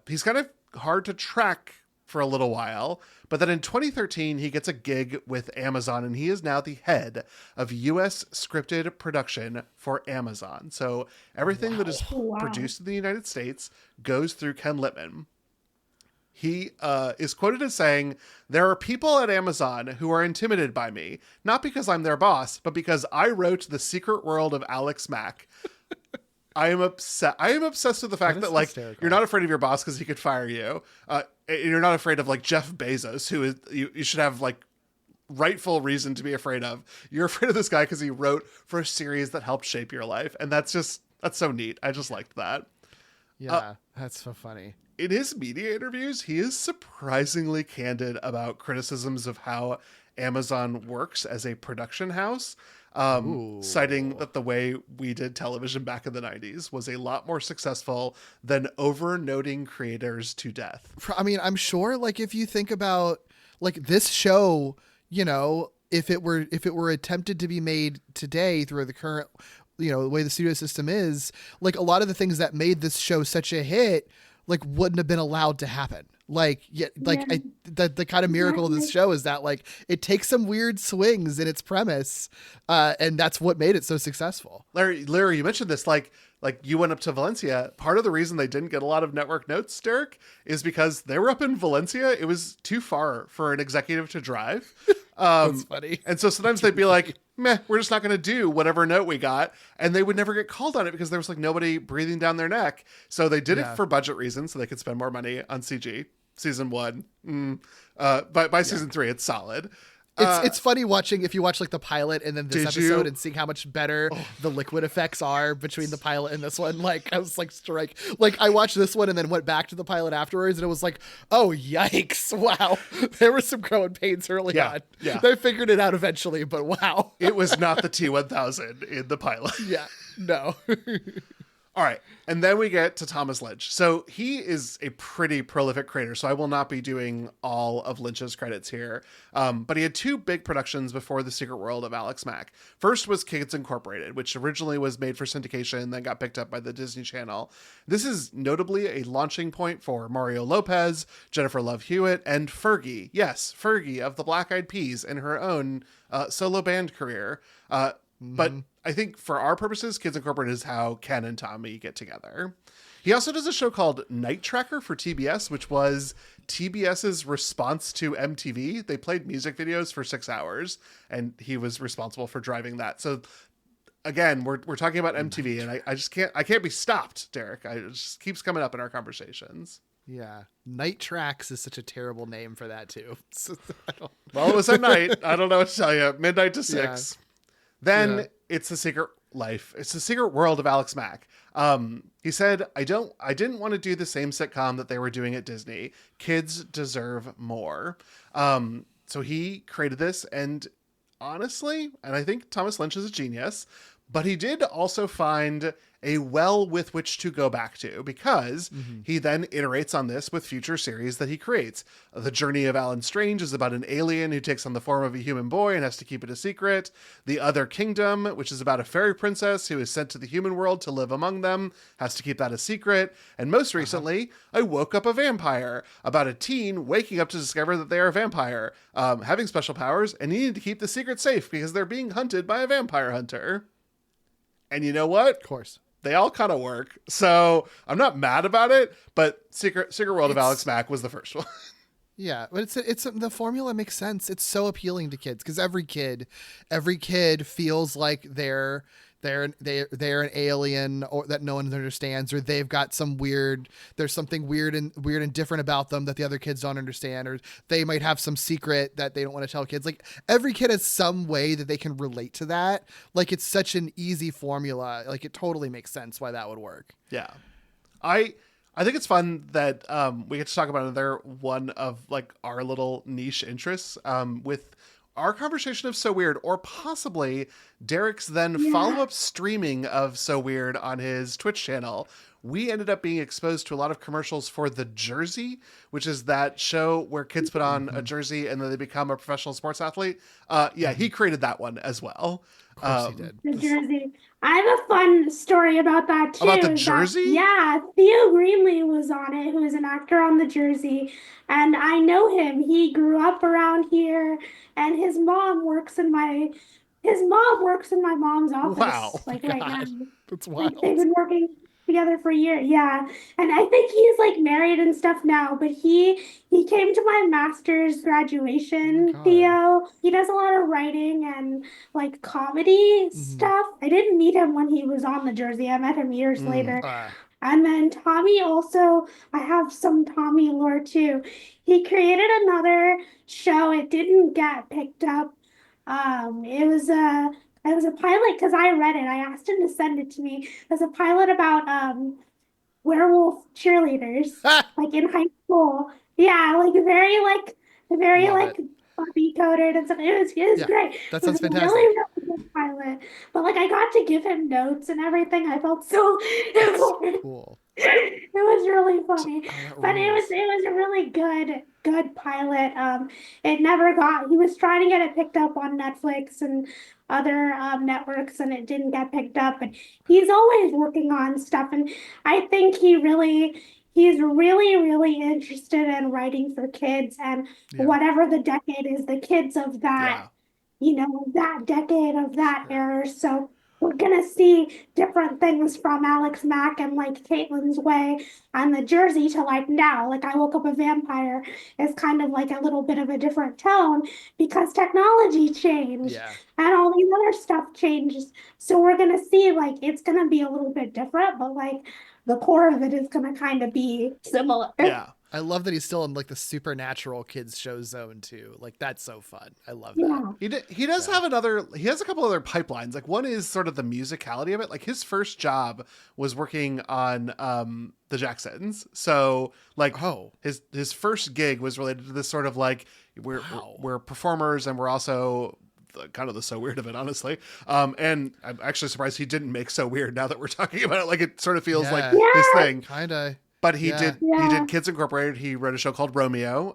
Speaker 3: He's kind of hard to track for a little while. But then in 2013, he gets a gig with Amazon, and he is now the head of U.S. scripted production for Amazon. So everything that is produced in the United States goes through Ken Littman. He is quoted as saying, "There are people at Amazon who are intimidated by me, not because I'm their boss, but because I wrote The Secret World of Alex Mack." I am obsessed with the fact that like hysterical. You're not afraid of your boss because he could fire you. You're not afraid of like Jeff Bezos, who is you should have like rightful reason to be afraid of. You're afraid of this guy because he wrote for a series that helped shape your life, and that's so neat. I just liked that.
Speaker 4: Yeah, that's so funny.
Speaker 3: In his media interviews, he is surprisingly candid about criticisms of how Amazon works as a production house. Citing that the way we did television back in the 90s was a lot more successful than over-noting creators to death.
Speaker 4: I mean, I'm sure like if you think about like this show, you know, if it were attempted to be made today through the current, you know, the way the studio system is, like a lot of the things that made this show such a hit like wouldn't have been allowed to happen. The kind of miracle of this show is that like it takes some weird swings in its premise, and that's what made it so successful.
Speaker 3: Larry, you mentioned this, like you went up to Valencia. Part of the reason they didn't get a lot of network notes, Derek, is because they were up in Valencia. It was too far for an executive to drive.
Speaker 4: That's funny.
Speaker 3: And so sometimes they'd be like, meh, we're just not going to do whatever note we got. And they would never get called on it because there was like nobody breathing down their neck. So they did it for budget reasons so they could spend more money on CG. Season 1. By season 3, it's solid.
Speaker 4: It's funny watching, if you watch like the pilot and then this episode and seeing how much better the liquid effects are between the pilot and this one. Like I was like I watched this one and then went back to the pilot afterwards and it was like, oh yikes. Wow. There were some growing pains early on. Yeah. They figured it out eventually, but wow.
Speaker 3: It was not the T-1000 in the pilot.
Speaker 4: Yeah, no.
Speaker 3: All right. And then we get to Thomas Lynch. So he is a pretty prolific creator, so I will not be doing all of Lynch's credits here. But he had 2 big productions before The Secret World of Alex Mack. First was Kids Incorporated, which originally was made for syndication, then got picked up by the Disney Channel. This is notably a launching point for Mario Lopez, Jennifer Love Hewitt, and Fergie. Yes, Fergie of the Black Eyed Peas in her own solo band career. But I think for our purposes, Kids Incorporated is how Ken and Tommy get together. He also does a show called Night Tracker for TBS, which was TBS's response to MTV. They played music videos for 6 hours, and he was responsible for driving that. So again, we're talking about MTV, and I can't be stopped, Derek. It just keeps coming up in our conversations.
Speaker 4: Yeah. Night Tracks is such a terrible name for that too.
Speaker 3: Well, it was at night. I don't know what to tell you. Midnight to 6. Yeah. Then it's The Secret Life. It's The Secret World of Alex Mack. He said, I didn't want to do the same sitcom that they were doing at Disney. Kids deserve more. So he created this, and honestly, and I think Thomas Lynch is a genius, but he did also find a well with which to go back to, because he then iterates on this with future series that he creates. The Journey of Alan Strange is about an alien who takes on the form of a human boy and has to keep it a secret. The Other Kingdom, which is about a fairy princess who is sent to the human world to live among them, has to keep that a secret. And most recently, I Woke Up a Vampire, about a teen waking up to discover that they are a vampire, having special powers, and needing to keep the secret safe because they're being hunted by a vampire hunter. And you know what?
Speaker 4: Of course.
Speaker 3: They all kind of work. So I'm not mad about it, but Secret World of Alex Mack was the first one.
Speaker 4: Yeah, but it's the formula makes sense. It's so appealing to kids because every kid feels like they're an alien or that no one understands, or they've got there's something weird and different about them that the other kids don't understand, or they might have some secret that they don't want to tell kids. Like every kid has some way that they can relate to that. Like it's such an easy formula. Like it totally makes sense why that would work.
Speaker 3: Yeah. I think it's fun that we get to talk about another one of like our little niche interests with our conversation of So Weird, or possibly Derek's then follow-up streaming of So Weird on his Twitch channel. We ended up being exposed to a lot of commercials for The Jersey, which is that show where kids put on a jersey and then they become a professional sports athlete. He created that one as well.
Speaker 4: course he did.
Speaker 5: The jersey. I have a fun story about that too.
Speaker 3: About the jersey?
Speaker 5: Yeah, Theo Greenlee was on it, who is an actor on the jersey, and I know him. He grew up around here, and his mom works in my mom's office.
Speaker 3: Wow.
Speaker 5: Like right now.
Speaker 4: That's
Speaker 5: Like
Speaker 4: wild.
Speaker 5: they've been working together for a year. Yeah. And I think he's like married and stuff now, but he came to my master's graduation,
Speaker 4: God.
Speaker 5: Theo. He does a lot of writing and like comedy stuff. I didn't meet him when he was on the jersey. I met him years later. And then Tommy also, I have some Tommy lore too. He created another show. It didn't get picked up. It was a pilot because I read it. I asked him to send it to me. It was a pilot about werewolf cheerleaders, like in high school. Yeah, very
Speaker 4: Love
Speaker 5: like puppy coded and stuff. It was great.
Speaker 4: That sounds
Speaker 5: It was a
Speaker 4: fantastic.
Speaker 5: really, really good pilot. But like I got to give him notes and everything. I felt so important.
Speaker 4: Cool.
Speaker 5: It was really funny, but it
Speaker 4: rules.
Speaker 5: was a really good pilot. It never got. He was trying to get it picked up on Netflix and other networks, and it didn't get picked up. But he's always working on stuff, and I think he's really interested in writing for kids and whatever the decade is, the kids of that, that decade of that era. So we're gonna see different things from Alex Mack and like Caitlin's Way and the jersey to like now. Like I Woke Up a Vampire is kind of like a little bit of a different tone because technology changed and all these other stuff changes. So we're gonna see like it's gonna be a little bit different, but like the core of it is gonna kind of be similar.
Speaker 3: Yeah.
Speaker 4: I love that he's still in like the supernatural kids show zone too. Like that's so fun. I love that.
Speaker 3: He does have he has a couple other pipelines. Like one is sort of the musicality of it. Like his first job was working on the Jacksons. So like his first gig was related to this sort of like we're performers and we're also kind of the So Weird of it, honestly. And I'm actually surprised he didn't make So Weird now that we're talking about it. Like it sort of feels like his thing.
Speaker 4: Kinda.
Speaker 3: But he did Kids Incorporated. He wrote a show called Romeo.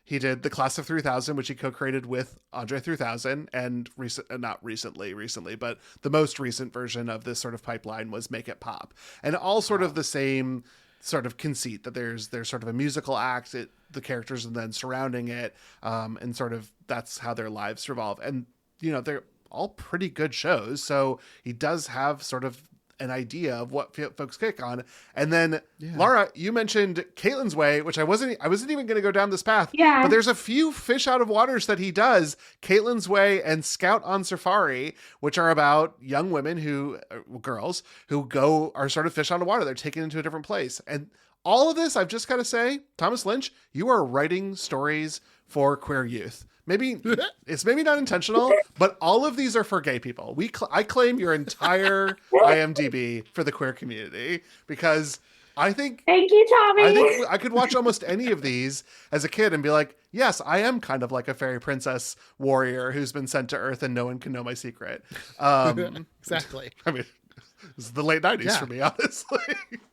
Speaker 3: He did The Class of 3000, which he co-created with Andre 3000, and not recently, but the most recent version of this sort of pipeline was Make It Pop, and all sort of the same sort of conceit that there's sort of a musical act, the characters, and then surrounding it, and sort of that's how their lives revolve, and they're all pretty good shows. So he does have sort of an idea of what folks kick on. And then Lara, you mentioned Caitlin's Way, which I wasn't even going to go down this path.
Speaker 5: Yeah.
Speaker 3: But there's a few fish out of waters that he does. Caitlin's Way and Scout on Safari, which are about young women girls who are sort of fish out of water. They're taken into a different place. And all of this, I've just got to say, Thomas Lynch, you are writing stories for queer youth. Maybe it's not intentional, but all of these are for gay people. I claim your entire IMDb for the queer community because I think.
Speaker 5: Thank you, Tommy.
Speaker 3: I think I could watch almost any of these as a kid and be like, yes, I am kind of like a fairy princess warrior who's been sent to Earth and no one can know my secret.
Speaker 4: Exactly.
Speaker 3: I mean, this is the late 90s for me, honestly.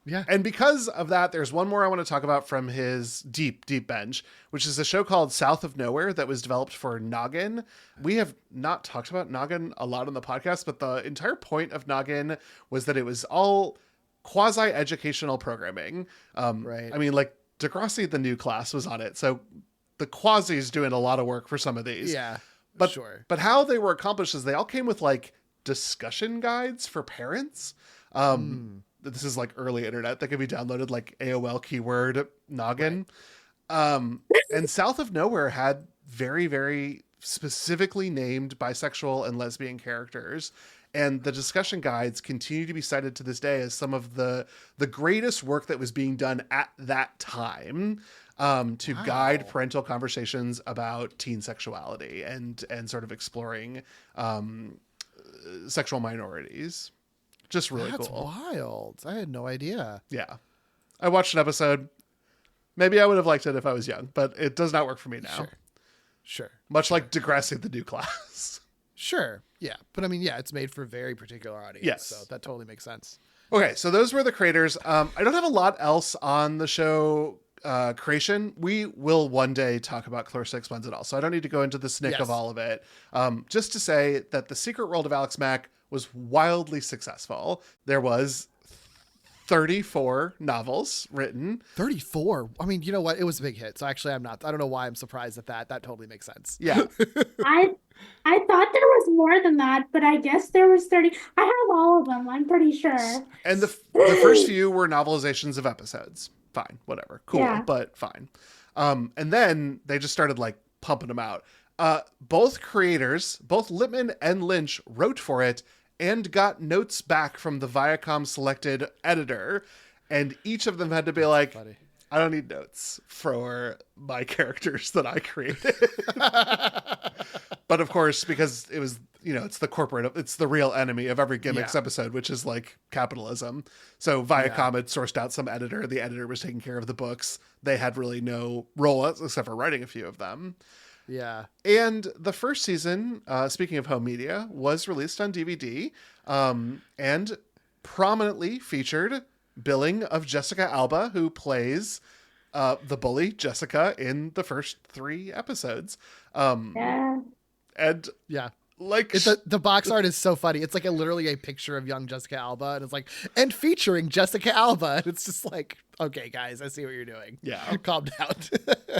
Speaker 4: Yeah.
Speaker 3: And because of that, there's one more I want to talk about from his deep bench, which is a show called South of Nowhere that was developed for Noggin. We have not talked about Noggin a lot on the podcast, but the entire point of Noggin was that it was all quasi-educational programming.
Speaker 4: Right.
Speaker 3: I mean, like Degrassi, the new class, was on it. So the quasi's doing a lot of work for some of these.
Speaker 4: Yeah,
Speaker 3: but,
Speaker 4: sure.
Speaker 3: But how they were accomplished is they all came with like discussion guides for parents. This is like early internet that could be downloaded, like AOL keyword Noggin. Right. And South of Nowhere had very, very specifically named bisexual and lesbian characters. And the discussion guides continue to be cited to this day as some of the greatest work that was being done at that time to guide parental conversations about teen sexuality and sort of exploring sexual minorities. Just really cool.
Speaker 4: That's wild. I had no idea.
Speaker 3: Yeah. I watched an episode. Maybe I would have liked it if I was young, but it does not work for me now.
Speaker 4: Sure.
Speaker 3: Much like Degrassi, the new class.
Speaker 4: Sure. Yeah. But I mean, yeah, it's made for a very particular audience.
Speaker 3: Yes.
Speaker 4: So that totally makes sense.
Speaker 3: Okay. So those were the creators. I don't have a lot else on the show creation, we will one day talk about Clarissa Explains It All. So I don't need to go into the snick of all of it. Just to say that the Secret World of Alex Mack was wildly successful. There was 34 novels written.
Speaker 4: 34. I mean, you know what? It was a big hit. So actually, I don't know why I'm surprised at that. That totally makes sense.
Speaker 3: Yeah.
Speaker 5: I thought there was more than that, but I guess there was 30. I have all of them, I'm pretty sure.
Speaker 3: And the first few were novelizations of episodes. Fine, whatever. Cool, but fine. And then they just started like pumping them out. Both creators, both Lippman and Lynch, wrote for it and got notes back from the Viacom selected editor. And each of them had to be like,
Speaker 4: funny.
Speaker 3: I don't need notes for my characters that I created. But of course, because it was, it's the real enemy of every Gimmicks episode, which is like capitalism. So Viacom had sourced out some editor. The editor was taking care of the books. They had really no role except for writing a few of them.
Speaker 4: Yeah.
Speaker 3: And the first season, speaking of home media, was released on DVD and prominently featured billing of Jessica Alba, who plays the bully Jessica in the first 3 episodes. And like
Speaker 4: the box art is so funny. It's like literally a picture of young Jessica Alba, and it's like, and featuring Jessica Alba, and it's just like, okay, guys, I see what you're doing.
Speaker 3: Yeah,
Speaker 4: calm down.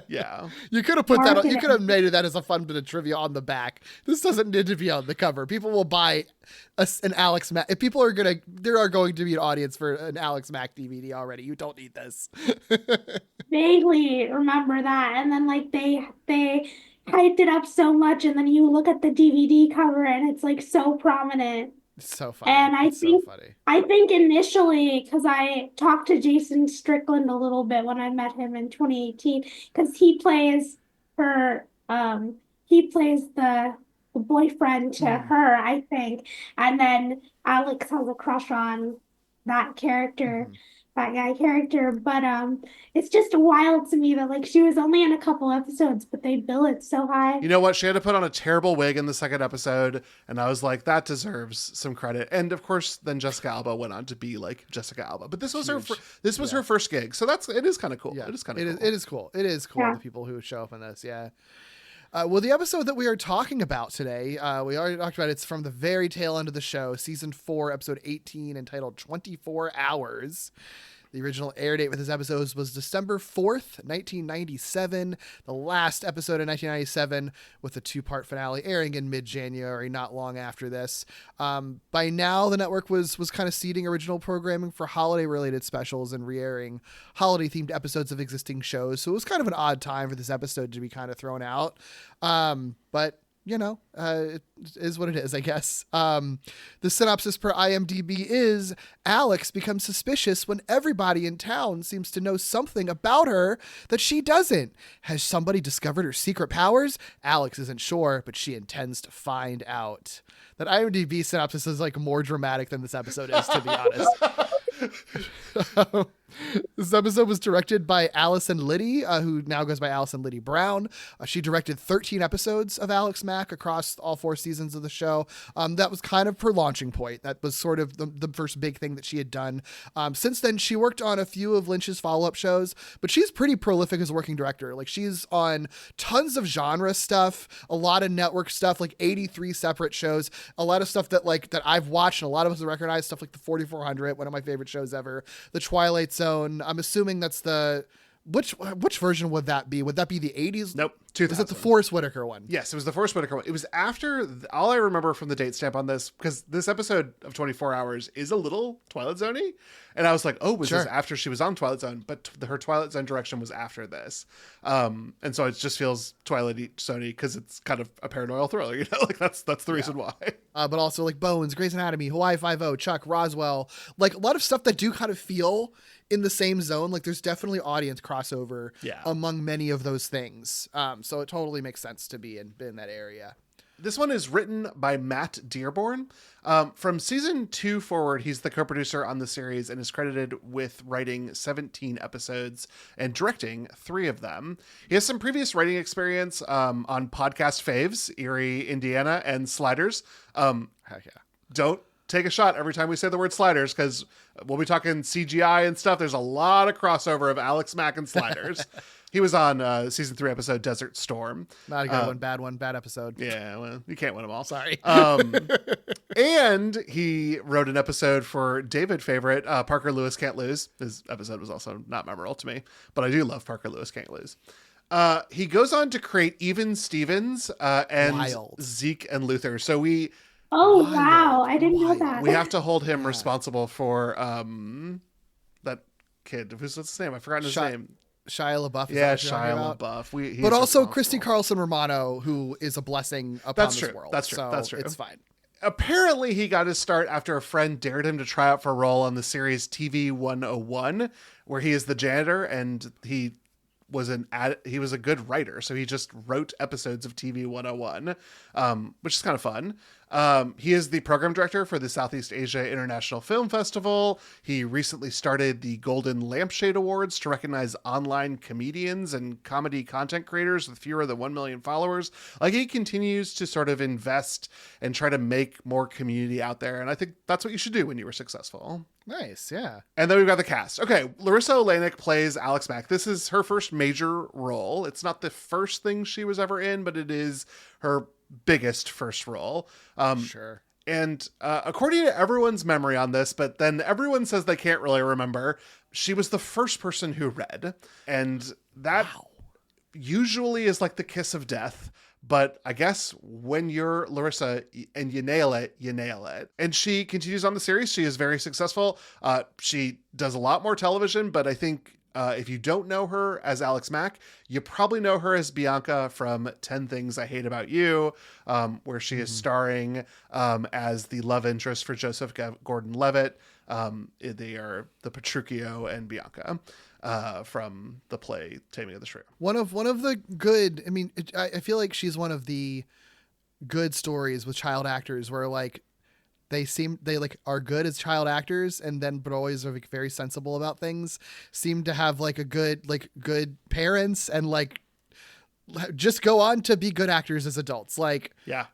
Speaker 3: Yeah,
Speaker 4: you could have put that. You could have made that as a fun bit of trivia on the back. This doesn't need to be on the cover. People will buy an Alex Mack. If people are there are going to be an audience for an Alex Mack DVD already. You don't need this.
Speaker 5: Vaguely remember that, and then like they hyped it up so much, and then you look at the DVD cover and it's like so prominent.
Speaker 4: It's so funny.
Speaker 5: And I think initially, because I talked to Jason Strickland a little bit when I met him in 2018, because he plays the boyfriend to her, I think, and then Alex has a crush on that character. That guy character, but it's just wild to me that like she was only in a couple episodes, but they bill it so high.
Speaker 3: You know what? She had to put on a terrible wig in the second episode, and I was like, that deserves some credit. And of course, then Jessica Alba went on to be like Jessica Alba, but this was her first gig, so it is kind of cool.
Speaker 4: Yeah.
Speaker 3: It is kind of cool.
Speaker 4: It is cool. It is cool. The people who show up in this, well, the episode that we are talking about today, we already talked about. It's from the very tail end of the show, season 4, episode 18, entitled 24 Hours. The original air date for this episode was December 4th, 1997. The last episode of 1997, with the 2-part finale airing in mid-January, not long after this. By now, the network was kind of seeding original programming for holiday-related specials and re-airing holiday-themed episodes of existing shows. So it was kind of an odd time for this episode to be kind of thrown out. But it is what it is, I guess. The synopsis per IMDb is: Alex becomes suspicious when everybody in town seems to know something about her that she doesn't. Has somebody discovered her secret powers? Alex isn't sure, but she intends to find out. That IMDb synopsis is like more dramatic than this episode is, to be honest. This episode was directed by Allison Liddy, who now goes by Allison Liddy Brown. She directed 13 episodes of Alex Mack across all 4 seasons of the show. That was kind of her launching point. That was sort of the first big thing that she had done. Since then, she worked on a few of Lynch's follow-up shows, but she's pretty prolific as a working director. Like, she's on tons of genre stuff, a lot of network stuff, like 83 separate shows, a lot of stuff that I've watched, and a lot of us recognize stuff like the 4400, one of my favorite shows ever, the Twilight Zone. I'm assuming that's which version would that be? Would that be the 80s?
Speaker 3: Nope. 2000.
Speaker 4: Is it the Forrest Whitaker one?
Speaker 3: Yes, it was the Forrest Whitaker one. It was after, all I remember from the date stamp on this, because this episode of 24 Hours is a little Twilight Zone-y. And I was like, was this after she was on Twilight Zone? But her Twilight Zone direction was after this. And so it just feels Twilight Zone-y because it's kind of a paranoid thriller, like that's the reason why.
Speaker 4: But also like Bones, Grey's Anatomy, Hawaii Five-0, Chuck, Roswell, like a lot of stuff that do kind of feel in the same zone. Like there's definitely audience crossover among many of those things. So it totally makes sense to be in that area.
Speaker 3: This one is written by Matt Dearborn. From season 2 forward, he's the co-producer on the series and is credited with writing 17 episodes and directing 3 of them. He has some previous writing experience on podcast faves, Erie, Indiana, and Sliders.
Speaker 4: Heck yeah.
Speaker 3: Don't take a shot every time we say the word Sliders, because we'll be talking CGI and stuff. There's a lot of crossover of Alex Mack and Sliders. He was on season 3 episode Desert Storm.
Speaker 4: Not a good one, bad episode.
Speaker 3: Yeah, well, you can't win them all.
Speaker 4: Sorry.
Speaker 3: And he wrote an episode for David favorite, Parker Lewis Can't Lose. His episode was also not memorable to me, but I do love Parker Lewis Can't Lose. He goes on to create Even Stevens and
Speaker 4: Wild.
Speaker 3: Zeke and Luther. So we...
Speaker 5: Oh, wow. I didn't know that.
Speaker 3: We have to hold him responsible for that kid. What's his name? I've forgotten his name.
Speaker 4: Shia LaBeouf.
Speaker 3: Yeah, Shia LaBeouf.
Speaker 4: But also Christy Carlson Romano, who is a blessing upon this world.
Speaker 3: That's true.
Speaker 4: So
Speaker 3: That's true.
Speaker 4: It's fine.
Speaker 3: Apparently, he got his start after a friend dared him to try out for a role on the series TV 101, where he is the janitor, and he was a good writer, so he just wrote episodes of TV 101, which is kind of fun. He is the program director for the Southeast Asia International Film Festival. He recently started the Golden Lampshade Awards to recognize online comedians and comedy content creators with fewer than 1 million followers. Like, he continues to sort of invest and try to make more community out there. And I think that's what you should do when you were successful.
Speaker 4: Nice, yeah.
Speaker 3: And then we've got the cast. Okay, Larisa Oleynik plays Alex Mack. This is her first major role. It's not the first thing she was ever in, but it is her biggest first role.
Speaker 4: Sure.
Speaker 3: And according to everyone's memory on this, but then everyone says they can't really remember, she was the first person who read. And that usually is like the kiss of death. But I guess when you're Larisa and you nail it, you nail it. And she continues on the series. She is very successful. She does a lot more television, but I think if you don't know her as Alex Mack, you probably know her as Bianca from 10 Things I Hate About You, where she is starring as the love interest for Joseph Gordon-Levitt. They are the Petruchio and Bianca from the play Taming of the Shrew.
Speaker 4: One of the good, I mean, I feel like she's one of the good stories with child actors where like they like are good as child actors and then but always are like very sensible about things, seem to have like a good parents and like just go on to be good actors as adults. Like, yeah.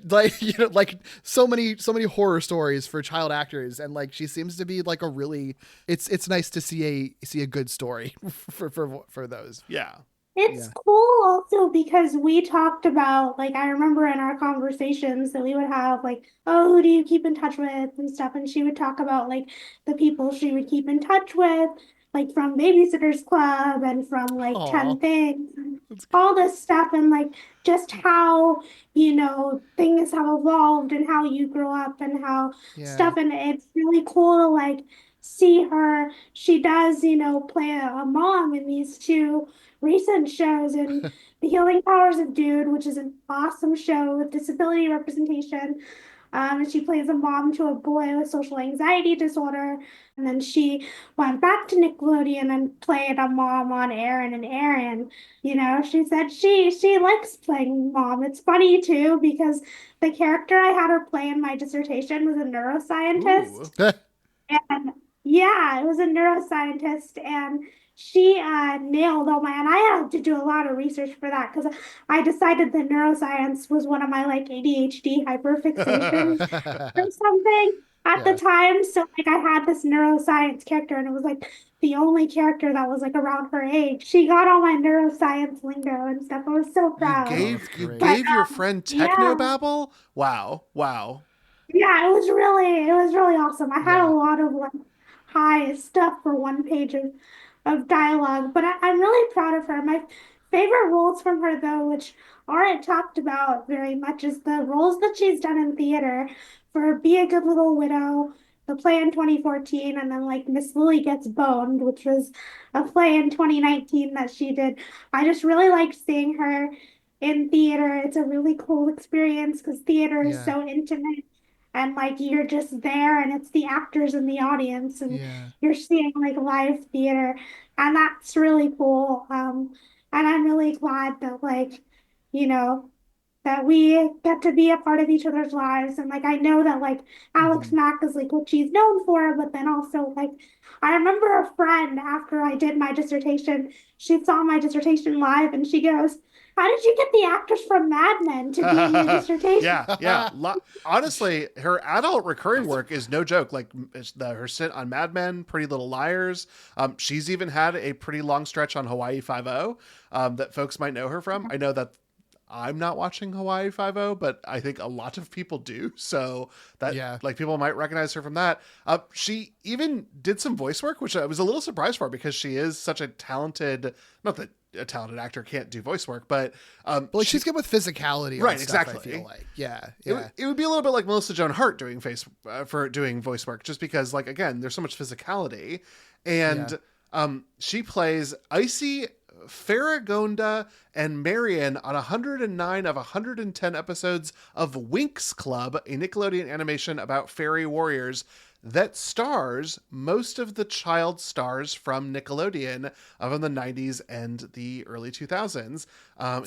Speaker 4: Like, you know, like so many horror stories for child actors, and like she seems to be like a really it's nice to see a good story for those.
Speaker 3: Yeah.
Speaker 5: It's cool also because we talked about, like, I remember in our conversations that we would have, like, oh, who do you keep in touch with and stuff. And she would talk about, like, the people she would keep in touch with, like, from Babysitter's Club and from, like, 10 Things, all this stuff. And, like, just how, you know, things have evolved and how you grow up and how stuff. And it's really cool to, like, see her. She does, you know, play a mom in these two recent shows, in The Healing Powers of Dude, which is an awesome show with disability representation. And she plays a mom to a boy with social anxiety disorder. And then she went back to Nickelodeon and played a mom on Aaron and Aaron. You know, she said she likes playing mom. It's funny too, because the character I had her play in my dissertation was a neuroscientist. And yeah, it was a neuroscientist, and she nailed all my, and I had to do a lot of research for that because I decided that neuroscience was one of my like ADHD hyperfixations or something at the time. So like I had this neuroscience character, and it was like the only character that was like around her age. She got all my neuroscience lingo and stuff. I was so proud.
Speaker 3: You gave your friend Technobabble? Wow.
Speaker 5: Yeah, it was really awesome. I had a lot of like high stuff for one page of dialogue, but I'm really proud of her. My favorite roles from her, though, which aren't talked about very much, is the roles that she's done in theater for Be a Good Little Widow, the play in 2014, and then like Miss Lily Gets Boned, which was a play in 2019 that she did. I just really liked seeing her in theater. It's a really cool experience because theater is so intimate. And like you're just there, and it's the actors in the audience, and you're seeing like live theater, and that's really cool. And I'm really glad that like, you know, that we get to be a part of each other's lives. And like I know that like Alex Mack is like what she's known for, but then also like I remember a friend after I did my dissertation, she saw my dissertation live and she goes, "How did you get the actors from Mad Men to be in your dissertation?"
Speaker 3: Yeah. Honestly, her adult recurring work is no joke. Like her stint on Mad Men, Pretty Little Liars. She's even had a pretty long stretch on Hawaii Five-O that folks might know her from. I know that I'm not watching Hawaii Five-O, but I think a lot of people do. So that like people might recognize her from that. She even did some voice work, which I was a little surprised for because she is such a talented, not that a talented actor can't do voice work, but
Speaker 4: like she's good with physicality.
Speaker 3: Right,
Speaker 4: stuff,
Speaker 3: exactly.
Speaker 4: I feel like. Yeah.
Speaker 3: It would be a little bit like Melissa Joan Hart doing for doing voice work, just because like, again, there's so much physicality. And she plays Icy, Farragonda, and Marion on 109 of 110 episodes of Winx Club, a Nickelodeon animation about fairy warriors that stars most of the child stars from Nickelodeon of the 90s and the early 2000s,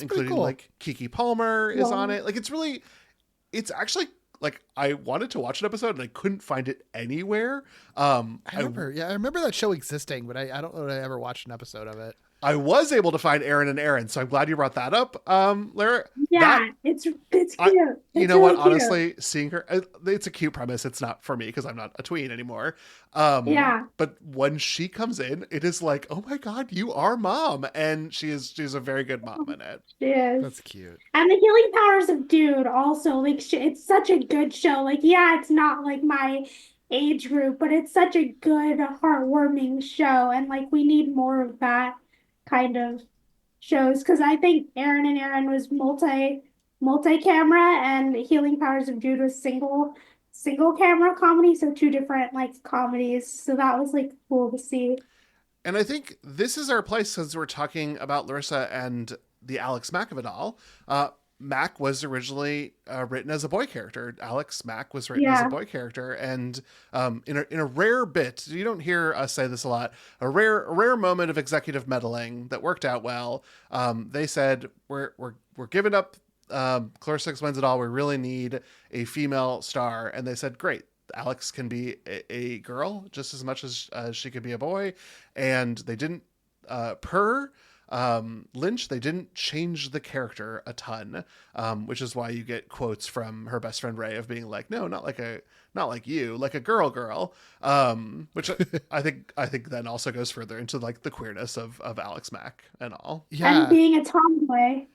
Speaker 3: including like Kiki Palmer is on it. Like it's actually like I wanted to watch an episode and I couldn't find it anywhere. I remember
Speaker 4: that show existing, but I don't know that I ever watched an episode of it.
Speaker 3: I was able to find Aaron and Aaron, so I'm glad you brought that up, Lara.
Speaker 5: Yeah, it's cute.
Speaker 3: You know what? Honestly, seeing her, it's a cute premise. It's not for me because I'm not a tween anymore. But when she comes in, it is like, oh my God, you are Mom, and she's a very good mom in it.
Speaker 5: She is.
Speaker 4: That's cute.
Speaker 5: And the healing powers of Dude also, like, it's such a good show. Like, yeah, it's not like my age group, but it's such a good, heartwarming show, and like we need more of that kind of shows, because I think Aaron and Aaron was multi-camera and Healing Powers of Jude was single camera comedy, so two different like comedies, so that was like cool to see.
Speaker 3: And I think this is our place, since we're talking about Larisa and the Alex Mack of it all. Mack was originally written as a boy character. Alex Mack was written as a boy character, and in a rare bit, you don't hear us say this a lot, a rare moment of executive meddling that worked out well. They said, we're giving up Clarissa Explains It All. We really need a female star, and they said, great. Alex can be a girl just as much as she could be a boy, and they didn't Lynch, they didn't change the character a ton, which is why you get quotes from her best friend Ray of being like, no, not like you, like a girl, which I think then also goes further into like the queerness of Alex Mack and all.
Speaker 5: And being a tomboy.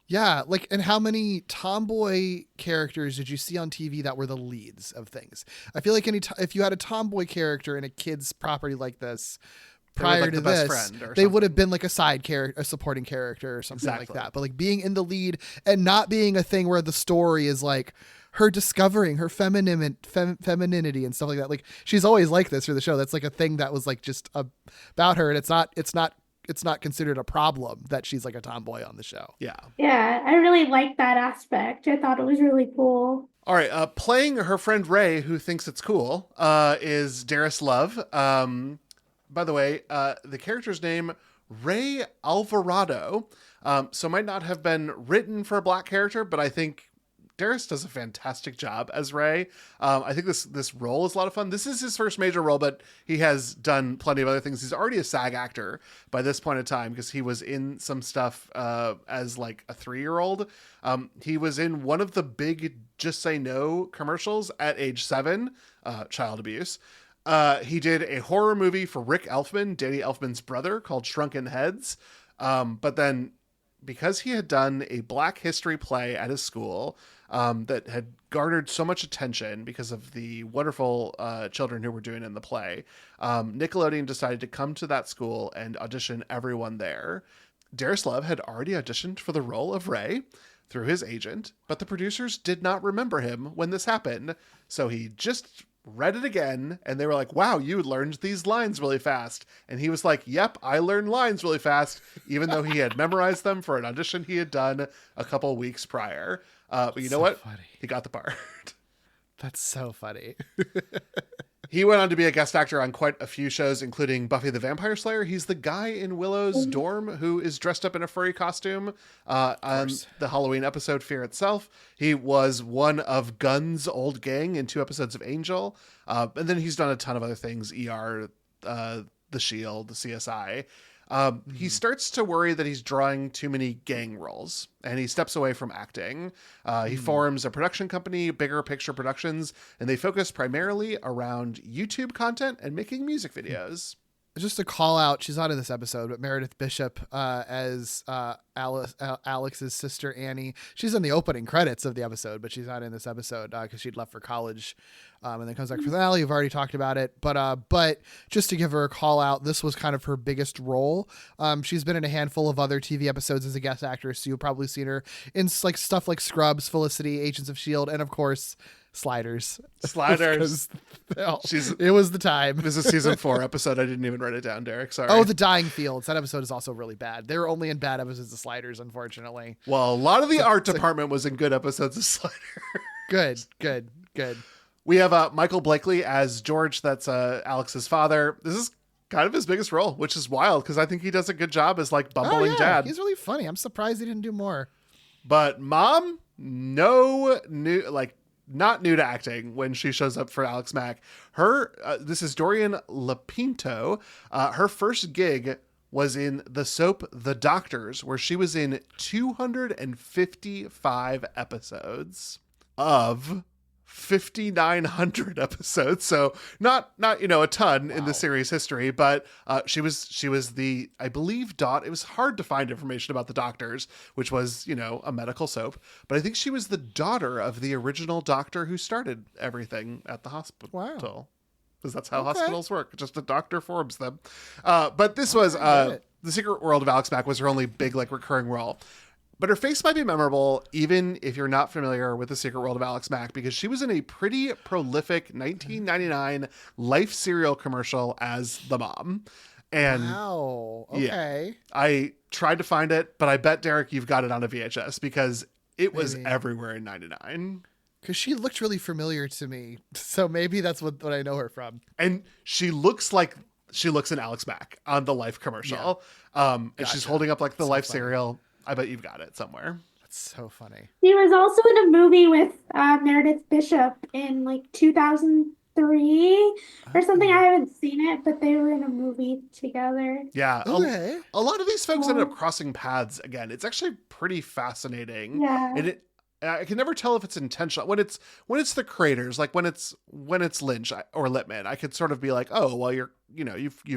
Speaker 4: Yeah, like, and how many tomboy characters did you see on TV that were the leads of things? I feel like if you had a tomboy character in a kid's property like this, prior to this, they would have been like a side character, a supporting character or something like that. But like being in the lead and not being a thing where the story is like her discovering her femininity and stuff like that. Like she's always like this through the show. That's like a thing that was like just about her. And it's not considered a problem that she's like a tomboy on the show.
Speaker 3: Yeah.
Speaker 5: Yeah. I really liked that aspect. I thought it was really cool.
Speaker 3: All right. Playing her friend Ray, who thinks it's cool, is Darius Love. By the way, the character's name, Ray Alvarado, so might not have been written for a black character, but I think Darius does a fantastic job as Ray. I think this role is a lot of fun. This is his first major role, but he has done plenty of other things. He's already a SAG actor by this point in time because he was in some stuff as like a 3-year-old. He was in one of the big Just Say No commercials at age 7, child abuse. He did a horror movie for Rick Elfman, Danny Elfman's brother, called Shrunken Heads. But then because he had done a Black history play at his school that had garnered so much attention because of the wonderful children who were doing in the play, Nickelodeon decided to come to that school and audition everyone there. Darius Love had already auditioned for the role of Ray through his agent, but the producers did not remember him when this happened. So he just read it again, and they were like, wow, you learned these lines really fast. And he was like, yep, I learned lines really fast, even though he had memorized them for an audition he had done a couple weeks prior. But you know what? Funny. He got the part.
Speaker 4: That's so funny.
Speaker 3: He went on to be a guest actor on quite a few shows, including Buffy the Vampire Slayer. He's the guy in Willow's dorm who is dressed up in a furry costume on the Halloween episode Fear Itself. He was one of Gunn's old gang in 2 episodes of Angel. And then he's done a ton of other things, ER, The Shield, the CSI. He starts to worry that he's drawing too many gang roles, and he steps away from acting. He forms a production company, Bigger Picture Productions, and they focus primarily around YouTube content and making music videos.
Speaker 4: Just to call out, she's not in this episode, but Meredith Bishop as Alex's sister Annie. She's in the opening credits of the episode, but she's not in this episode because she'd left for college, and then comes back for the finale. You've already talked about it, but just to give her a call out, this was kind of her biggest role. She's been in a handful of other TV episodes as a guest actress, so you've probably seen her in like stuff like Scrubs, Felicity, Agents of S.H.I.E.L.D., and of course Sliders. It was the time.
Speaker 3: This is season 4 episode. I didn't even write it down, Derek. Sorry.
Speaker 4: Oh, The Dying Fields. That episode is also really bad. They were only in bad episodes of Sliders, unfortunately.
Speaker 3: Well, a lot of the art department was in good episodes of Slider.
Speaker 4: Good.
Speaker 3: We have Michael Blakely as George. That's Alex's father. This is kind of his biggest role, which is wild because I think he does a good job as like bumbling dad.
Speaker 4: He's really funny. I'm surprised he didn't do more.
Speaker 3: But mom, not new to acting when she shows up for Alex Mack. This is Dorian Lapinto. Her first gig was in the soap The Doctors, where she was in 255 episodes of 5,900 episodes. So not a ton in the series history, but she was the, I believe, it was hard to find information about The Doctors, which was, a medical soap, but I think she was the daughter of the original doctor who started everything at the hospital.
Speaker 4: Wow.
Speaker 3: Because that's how hospitals work. Just a doctor forms them. But this was The Secret World of Alex Mack was her only big recurring role. But her face might be memorable even if you're not familiar with The Secret World of Alex Mack, because she was in a pretty prolific 1999 Life cereal commercial as the mom. And
Speaker 4: wow. Okay.
Speaker 3: Yeah, I tried to find it, but I bet, Derek, you've got it on a VHS because it was everywhere in 99.
Speaker 4: Because she looked really familiar to me. So maybe that's what I know her from.
Speaker 3: And she looks like she looks in Alex Mack on the Life commercial. Yeah. And she's holding up the Life cereal. I bet you've got it somewhere.
Speaker 4: That's so funny.
Speaker 5: She was also in a movie with Meredith Bishop in 2003 or something. I haven't seen it, but they were in a movie together.
Speaker 3: Yeah.
Speaker 4: Okay.
Speaker 3: A lot of these folks ended up crossing paths again. It's actually pretty fascinating.
Speaker 5: Yeah.
Speaker 3: And I can never tell if it's intentional. When it's the creators, when it's Lynch or Littman, I could sort of be like, oh, well, you've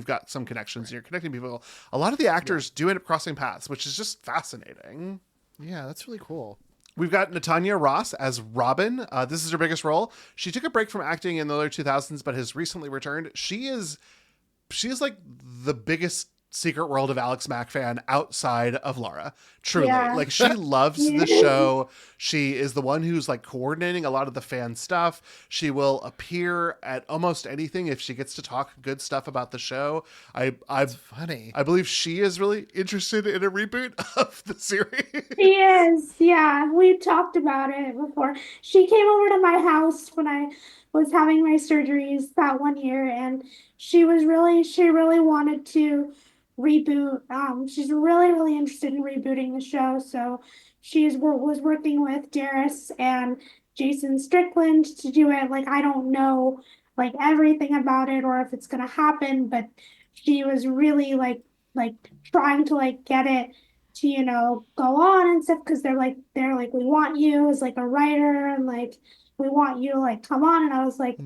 Speaker 3: got some connections and you're connecting people. A lot of the actors do end up crossing paths, which is just fascinating.
Speaker 4: Yeah, that's really cool.
Speaker 3: We've got Natanya Ross as Robin. This is her biggest role. She took a break from acting in the early 2000s, but has recently returned. She is like the biggest Secret World of Alex Mack fan outside of Lara. Truly.
Speaker 5: Yeah.
Speaker 3: She loves the show. She is the one who's coordinating a lot of the fan stuff. She will appear at almost anything if she gets to talk good stuff about the show.
Speaker 4: That's funny.
Speaker 3: I believe she is really interested in a reboot of the series.
Speaker 5: She is. Yeah, we talked about it before. She came over to my house when I was having my surgeries that one year, and she really wanted to reboot. She's really interested in rebooting the show, so was working with Darius and Jason Strickland to do it. I don't know everything about it or if it's gonna happen, but she was really trying to get it to go on and stuff, because they're like we want you as a writer, and we want you to come on. And I was like,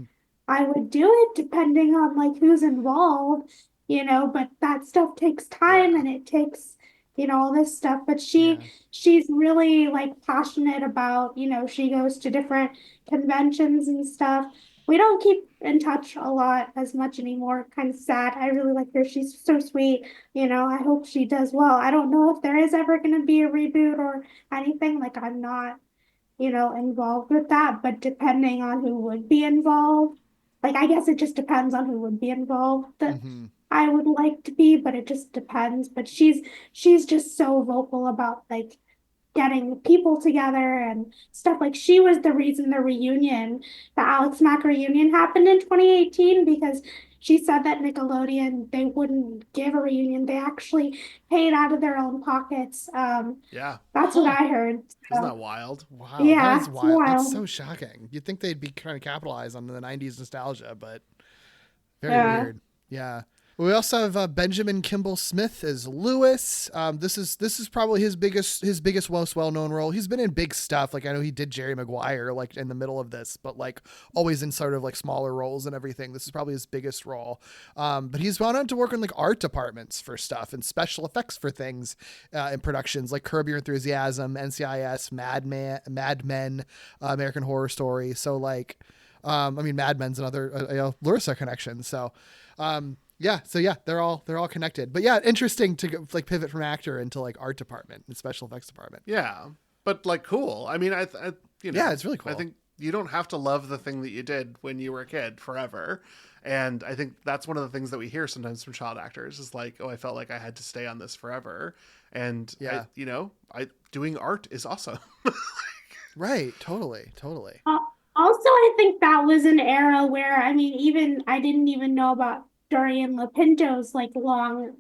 Speaker 5: I would do it depending on who's involved, but that stuff takes time and it takes, all this stuff. But she's really passionate about, she goes to different conventions and stuff. We don't keep in touch a lot as much anymore. Kind of sad. I really like her. She's so sweet. I hope she does well. I don't know if there is ever going to be a reboot or anything. I'm not, involved with that, but depending on who would be involved, I guess it just depends on who would be involved. I would like to be, but it just depends. But she's just so vocal about getting people together and stuff. She was the reason the Alex Mack reunion happened in 2018, because she said that Nickelodeon, they wouldn't give a reunion. They actually paid out of their own pockets.
Speaker 3: Yeah.
Speaker 5: That's what I heard. So.
Speaker 3: Isn't that wild?
Speaker 4: Wow.
Speaker 5: Yeah,
Speaker 4: that is wild.
Speaker 5: wild.
Speaker 4: That's so shocking. You'd think they'd be trying to capitalize on the 90s nostalgia, but very weird. Yeah. We also have Benjamin Kimball Smith as Lewis. This is probably his biggest most well-known role. He's been in big stuff. Like I know he did Jerry Maguire like in the middle of this, but like always in sort of like smaller roles and everything. This is probably his biggest role. But he's gone on to work in like art departments for stuff and special effects for things in productions like Curb Your Enthusiasm, NCIS, Mad Men, American Horror Story. So like, I mean, Mad Men's another Larisa connection. So. Yeah, they're all connected. But yeah, interesting to like pivot from actor into like art department and special effects department.
Speaker 3: Yeah, but like cool. I mean,
Speaker 4: yeah, it's really cool.
Speaker 3: I think you don't have to love the thing that you did when you were a kid forever. And I think that's one of the things that we hear sometimes from child actors is like, oh, I felt like I had to stay on this forever. And
Speaker 4: yeah,
Speaker 3: doing art is awesome.
Speaker 4: Right. Totally.
Speaker 5: Also, I think that was an era where, I mean, I didn't even know about Dorian Lapinto's like long,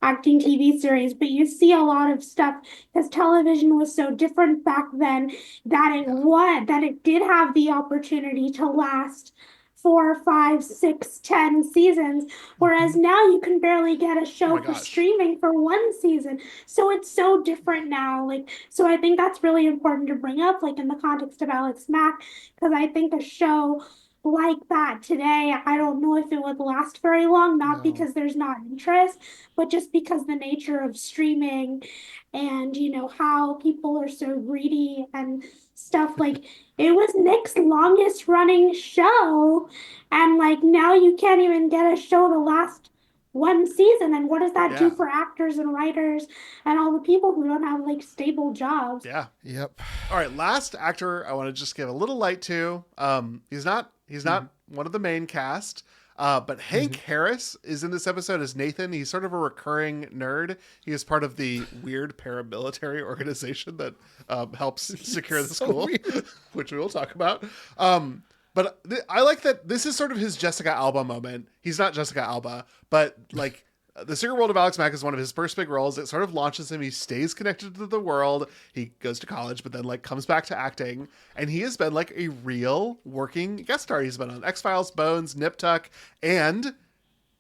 Speaker 5: acting TV series, but you see a lot of stuff because television was so different back then that it did have the opportunity to last 4, 5, 6, 10 seasons, whereas now you can barely get a show for streaming for one season. So it's so different now. Like, so I think that's really important to bring up, like in the context of Alex Mack, because I think a show like that today, I don't know if it would last very long, not because there's not interest, but just because the nature of streaming and, how people are so greedy and stuff. Like, it was Nick's longest running show, and like now you can't even get a show to last one season. And what does that do for actors and writers and all the people who don't have like stable jobs?
Speaker 3: Yeah.
Speaker 4: Yep.
Speaker 3: All right, last actor I want to just give a little light to. He's not one of the main cast, but Hank Harris is in this episode as Nathan. He's sort of a recurring nerd. He is part of the weird paramilitary organization that helps secure the school, which we will talk about. But I like that this is sort of his Jessica Alba moment. He's not Jessica Alba, but like The Secret World of Alex Mack is one of his first big roles. It sort of launches him. He stays connected to the world. He goes to college, but then like comes back to acting. And he has been like a real working guest star. He's been on X-Files, Bones, Nip Tuck, and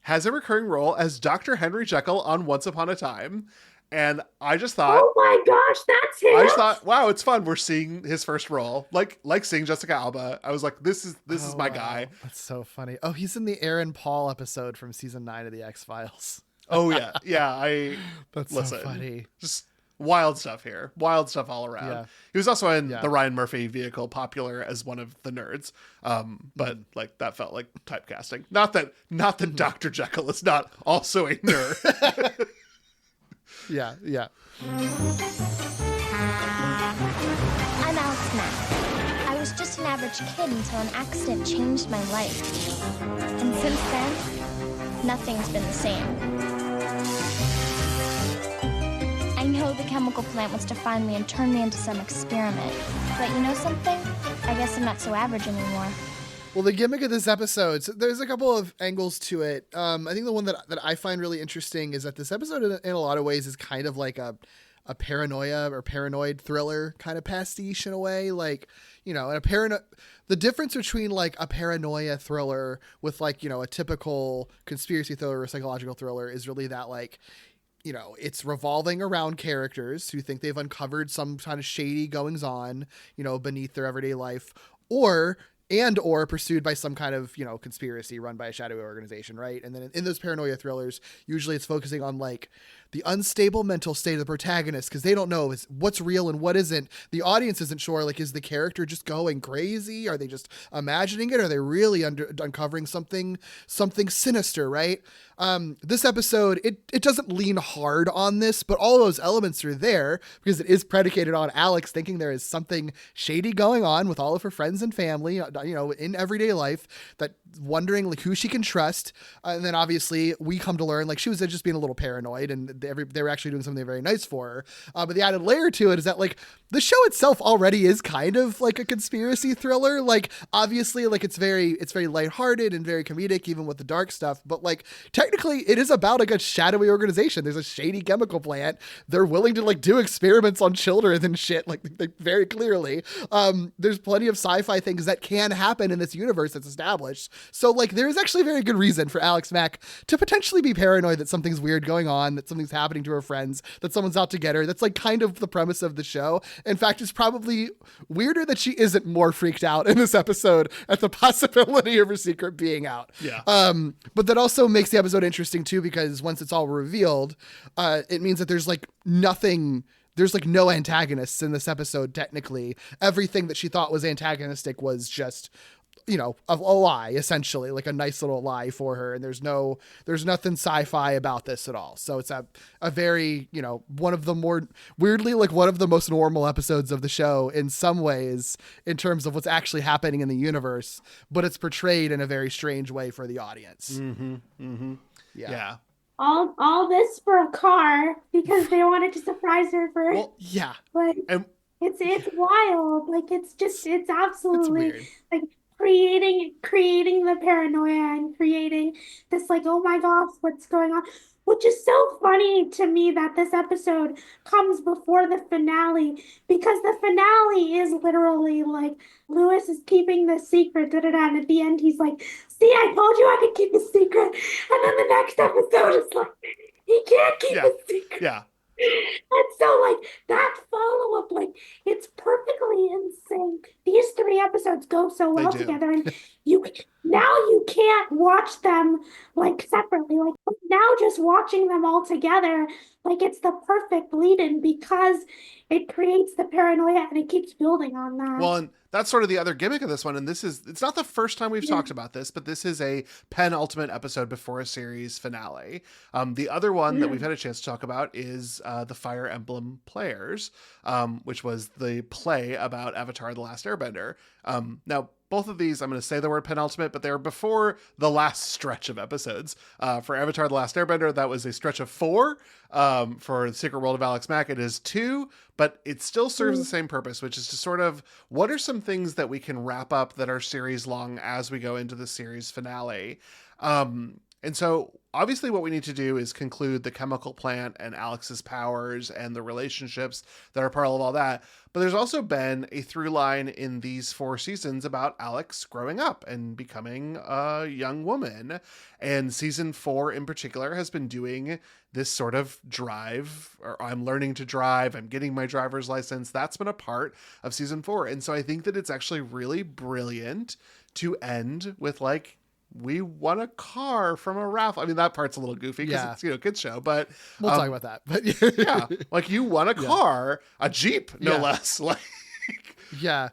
Speaker 3: has a recurring role as Dr. Henry Jekyll on Once Upon a Time. And I just thought,
Speaker 5: oh my gosh, that's him.
Speaker 3: I just thought, wow, it's fun. We're seeing his first role, like seeing Jessica Alba. I was like, this is my guy.
Speaker 4: That's so funny. Oh, he's in the Aaron Paul episode from season 9 of the X-Files.
Speaker 3: Oh yeah.
Speaker 4: That's so funny.
Speaker 3: Just wild stuff here. Wild stuff all around. Yeah. He was also in the Ryan Murphy vehicle, popular as one of the nerds. But like that felt like typecasting. Not that Dr. Jekyll is not also a nerd.
Speaker 4: Yeah.
Speaker 1: I'm Alex Mack. I was just an average kid until an accident changed my life. And since then, nothing's been the same. I know the chemical plant wants to find me and turn me into some experiment. But you know something? I guess I'm not so average anymore.
Speaker 4: Well, the gimmick of this episode, so there's a couple of angles to it. I think the one that I find really interesting is that this episode in a lot of ways is kind of like a paranoia or paranoid thriller kind of pastiche in a way. Like, the difference between like a paranoia thriller with like, a typical conspiracy thriller or psychological thriller is really that like, it's revolving around characters who think they've uncovered some kind of shady goings on, beneath their everyday life, or pursued by some kind of, conspiracy run by a shadowy organization, right? And then in those paranoia thrillers, usually it's focusing on like the unstable mental state of the protagonist because they don't know what's real and what isn't. The audience isn't sure, like, is the character just going crazy? Are they just imagining it? Are they really uncovering something sinister, right? This episode, it doesn't lean hard on this, but all those elements are there because it is predicated on Alex thinking there is something shady going on with all of her friends and family, in everyday life, that wondering like who she can trust. And then obviously we come to learn like she was just being a little paranoid and they were actually doing something very nice for her. But the added layer to it is that like the show itself already is kind of like a conspiracy thriller. Like obviously like it's very lighthearted and very comedic, even with the dark stuff. But like technically it is about like a shadowy organization. There's a shady chemical plant. They're willing to like do experiments on children and shit, like very clearly. There's plenty of sci-fi things that can can happen in this universe that's established. So like there is actually a very good reason for Alex Mack to potentially be paranoid that something's weird going on, that something's happening to her friends, that someone's out to get her. That's like kind of the premise of the show. In fact, it's probably weirder that she isn't more freaked out in this episode at the possibility of her secret being out.
Speaker 3: Yeah.
Speaker 4: But that also makes the episode interesting too, because once it's all revealed, it means that there's like no antagonists in this episode. Technically, everything that she thought was antagonistic was just, a lie, essentially, like a nice little lie for her. And there's nothing sci-fi about this at all. So it's a very, one of the more weirdly, like one of the most normal episodes of the show in some ways, in terms of what's actually happening in the universe, but it's portrayed in a very strange way for the audience.
Speaker 3: Mm-hmm. Mm-hmm. Yeah.
Speaker 5: All this for a car because they wanted to surprise her for.
Speaker 3: Well,
Speaker 4: yeah.
Speaker 5: Like it's wild. Like it's absolutely like creating the paranoia and creating this like, oh my gosh, what's going on? Which is so funny to me that this episode comes before the finale, because the finale is literally like Lewis is keeping the secret, and at the end he's like, see, I told you I could keep a secret. And then the next episode is like, he can't keep a secret.
Speaker 3: Yeah.
Speaker 5: And so, like, that follow-up, like, it's perfectly in sync. These 3 episodes go so well together, and you can't watch them, like, separately. Like, now just watching them all together, like, it's the perfect lead-in because it creates the paranoia and it keeps building on that.
Speaker 3: Well, and that's sort of the other gimmick of this one. And it's not the first time we've talked about this, but this is a penultimate episode before a series finale. The other one that we've had a chance to talk about is the Fire Emblem Players, which was the play about Avatar: The Last Airbender. Now, both of these, I'm going to say the word penultimate, but they're before the last stretch of episodes. For Avatar: The Last Airbender, that was a stretch of 4. For The Secret World of Alex Mack, it is 2, but it still serves the same purpose, which is to sort of, what are some things that we can wrap up that are series long as we go into the series finale? And so obviously what we need to do is conclude the chemical plant and Alex's powers and the relationships that are part of all that. But there's also been a through line in these 4 seasons about Alex growing up and becoming a young woman. And season 4 in particular has been doing this sort of drive, or I'm learning to drive, I'm getting my driver's license. That's been a part of season 4. And so I think that it's actually really brilliant to end with like, we won a car from a raffle. I mean, that part's a little goofy because it's, kids show, but
Speaker 4: we'll talk about that. But
Speaker 3: yeah, like you won a car, a Jeep, no less. Like,
Speaker 4: yeah.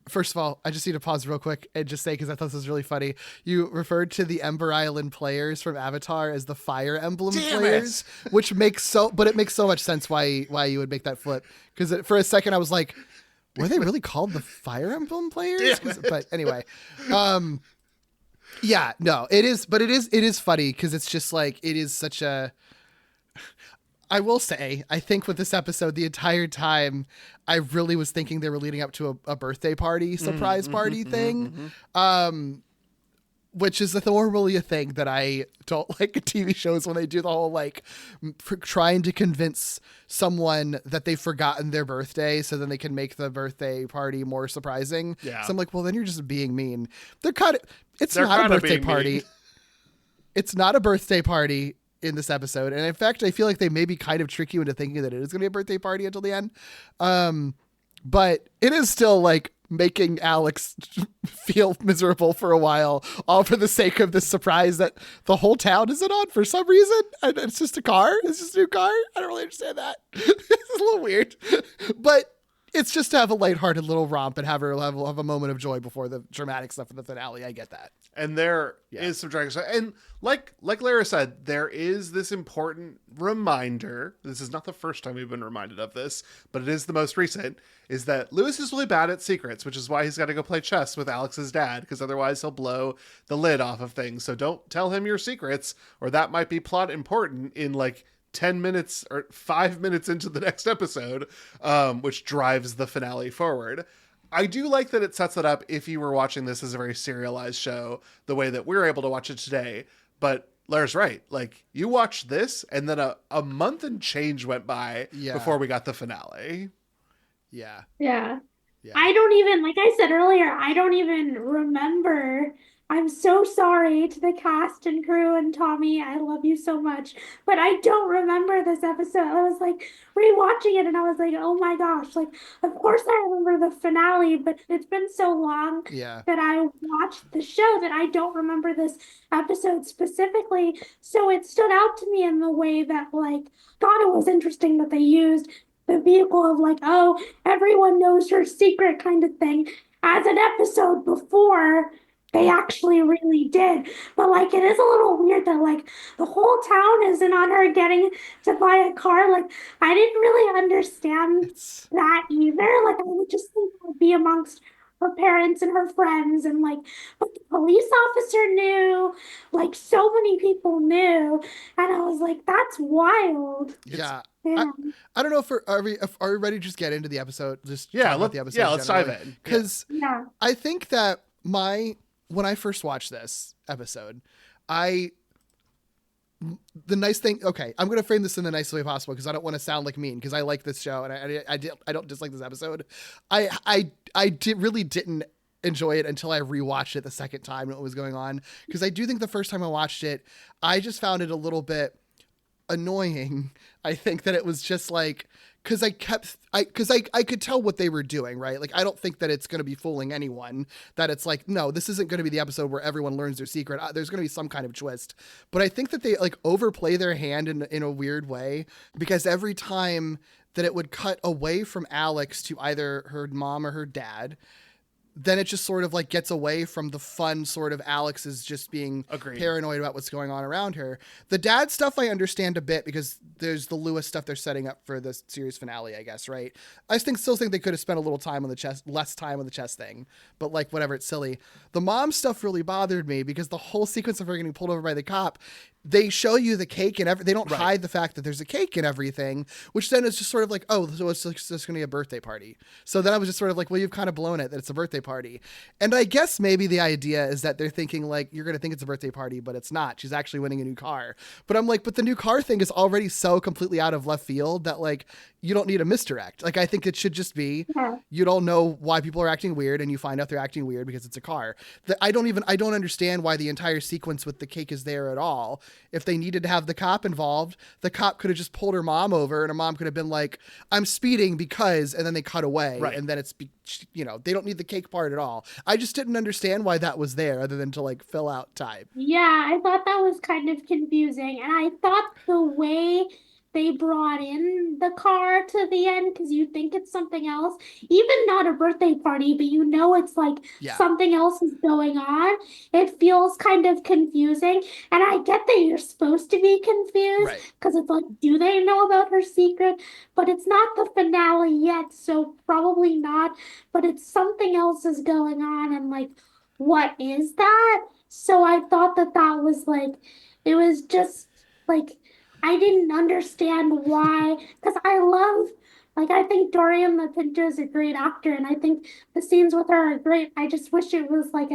Speaker 4: First of all, I just need to pause real quick and just say, because I thought this was really funny. You referred to the Ember Island players from Avatar as the Fire Emblem players, which makes so much sense why you would make that flip. Because for a second I was like, were they really called the Fire Emblem players? But anyway, yeah, no, it is funny because it's just like, it is such a, I will say, I think with this episode, the entire time, I really was thinking they were leading up to a birthday party, surprise party thing, which is normally a thing that I don't like in TV shows when they do the whole, like, trying to convince someone that they've forgotten their birthday so then they can make the birthday party more surprising.
Speaker 3: Yeah.
Speaker 4: So I'm like, well, then you're just being mean. It's not a birthday party. It's not a birthday party in this episode. And in fact, I feel like they maybe kind of trick you into thinking that it is going to be a birthday party until the end. But it is still like making Alex feel miserable for a while, all for the sake of this surprise that the whole town isn't on for some reason. And it's just a car. It's just a new car. I don't really understand that. It's a little weird, but it's just to have a lighthearted little romp and have her have a moment of joy before the dramatic stuff in the finale. I get that.
Speaker 3: And there is some dramatic stuff. And like Lara said, there is this important reminder. This is not the first time we've been reminded of this, but it is the most recent, is that Lewis is really bad at secrets, which is why he's got to go play chess with Alex's dad, because otherwise he'll blow the lid off of things. So don't tell him your secrets, or that might be plot important in like 10 minutes or 5 minutes into the next episode, which drives the finale forward. I do like that it sets it up if you were watching this as a very serialized show, the way that we're able to watch it today. But Lara's right. Like, you watched this, and then a month and change went by before we got the finale.
Speaker 4: Yeah.
Speaker 5: Yeah.
Speaker 4: Yeah.
Speaker 5: I don't even, like I said earlier, I don't even remember. I'm so sorry to the cast and crew and Tommy. I love you so much. But I don't remember this episode. I was like rewatching it and I was like, oh my gosh. Like, of course I remember the finale, but it's been so long
Speaker 4: Yeah.
Speaker 5: that I watched the show that I don't remember this episode specifically. So it stood out to me in the way that, like, thought it was interesting that they used the vehicle of, like, oh, everyone knows her secret kind of thing as an episode before they actually really did. But, like, it is a little weird that, like, the whole town is in on her getting to buy a car. Like, I didn't really understand that either. Like, I would just think it would be amongst her parents and her friends, and, like, but the police officer knew, like, so many people knew, and I was like, that's wild.
Speaker 4: Yeah.
Speaker 5: Yeah.
Speaker 4: I don't know if are we ready to just get into the episode? Just talk about the episode.
Speaker 3: Yeah, let's dive in.
Speaker 4: Because
Speaker 5: Yeah.
Speaker 4: I think that when I first watched this episode, the nice thing, okay, I'm going to frame this in the nicest way possible because I don't want to sound like mean, because I like this show and I don't dislike this episode. Really didn't enjoy it until I rewatched it the second time and what was going on, because I do think the first time I watched it, I just found it a little bit annoying. I think that it was just like, because I could tell what they were doing, right? Like, I don't think that it's going to be fooling anyone that it's like, no, this isn't going to be the episode where everyone learns their secret. There's going to be some kind of twist. But I think that they like overplay their hand in a weird way, because every time that it would cut away from Alex to either her mom or her dad, then it just sort of like gets away from the fun sort of Alex is just being paranoid about what's going on around her. The dad stuff I understand a bit, because there's the Lewis stuff they're setting up for the series finale, I guess, right? I still think they could have spent a little time on the chess, less time on the chess thing, but like whatever, it's silly. The mom stuff really bothered me because the whole sequence of her getting pulled over by the cop, they show you the cake and they don't hide the fact that there's a cake and everything, which then is just sort of like, oh, so it's just going to be a birthday party. So then I was just sort of like, well, you've kind of blown it that it's a birthday party. And I guess maybe the idea is that they're thinking like, you're going to think it's a birthday party, but it's not. She's actually winning a new car. But I'm like, but the new car thing is already so completely out of left field that like, you don't need a misdirect. Like, I think it should just be, you don't know why people are acting weird and you find out they're acting weird because it's a car. I don't understand why the entire sequence with the cake is there at all. If they needed to have the cop involved, the cop could have just pulled her mom over and her mom could have been like, I'm speeding because, and then they cut away. Right. And then it's, they don't need the cake part at all. I just didn't understand why that was there other than to like fill out time.
Speaker 5: Yeah, I thought that was kind of confusing. And I thought the way they brought in the car to the end, because you think it's something else, even not a birthday party, but it's like something else is going on. It feels kind of confusing. And I get that you're supposed to be confused because it's like, do they know about her secret? But it's not the finale yet, so probably not. But it's something else is going on, and like, what is that? So I thought that was like, it was just like, I didn't understand why, because I think Dorian LaPinto is a great actor, and I think the scenes with her are great. I just wish it was like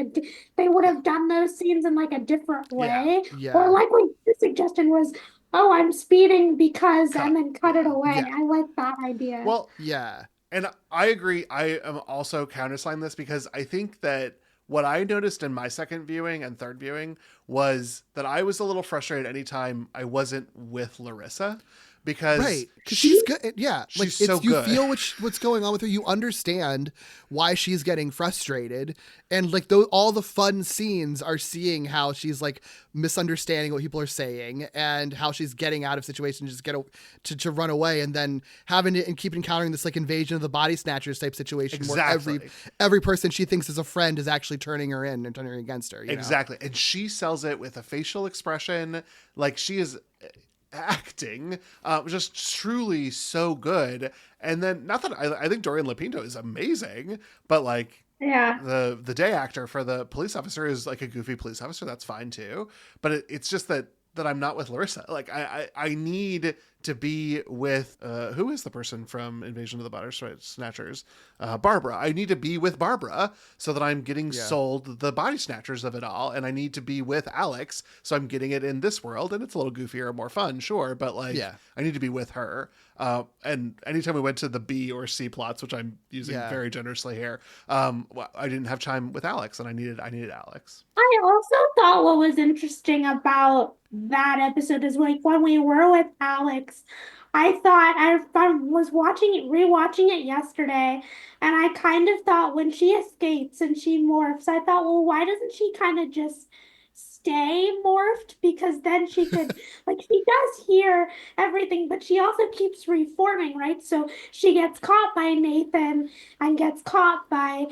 Speaker 5: they would have done those scenes in like a different way. Yeah. Or like what your suggestion was, oh, I'm speeding because, and then cut it away. I like that idea.
Speaker 3: Well, yeah. And I agree. I am also countersigning this because I think that what I noticed in my second viewing and third viewing was that I was a little frustrated anytime I wasn't with Larisa, because
Speaker 4: she's good. Yeah. Like,
Speaker 3: she's so good.
Speaker 4: You feel what's going on with her. You understand why she's getting frustrated. And like all the fun scenes are seeing how she's like misunderstanding what people are saying and how she's getting out of situations, just to run away, and then keep encountering this like invasion of the body snatchers type situation where every person she thinks is a friend is actually turning her in and turning her against her.
Speaker 3: Exactly. And she sells it with a facial expression. Like, she is acting just truly so good. And then, not that I think Dorian LaPinto is amazing, but like, the day actor for the police officer is like a goofy police officer. That's fine too. But it's just that that I'm not with Larisa. Like I need to be with who is the person from Invasion of the Body Snatchers? Barbara. I need to be with Barbara so that I'm getting sold the body snatchers of it all, and I need to be with Alex so I'm getting it in this world, and it's a little goofier and more fun, sure, but like I need to be with her. And anytime we went to the B or C plots, which I'm using very generously here, I didn't have time with Alex, and I needed Alex.
Speaker 5: I also thought what was interesting about that episode is like when we were with Alex, I was rewatching it yesterday, and I kind of thought when she escapes and she morphs, I thought, well, why doesn't she kind of just stay morphed? Because then she could, like, she does hear everything, but she also keeps reforming, right? So she gets caught by Nathan and gets caught by,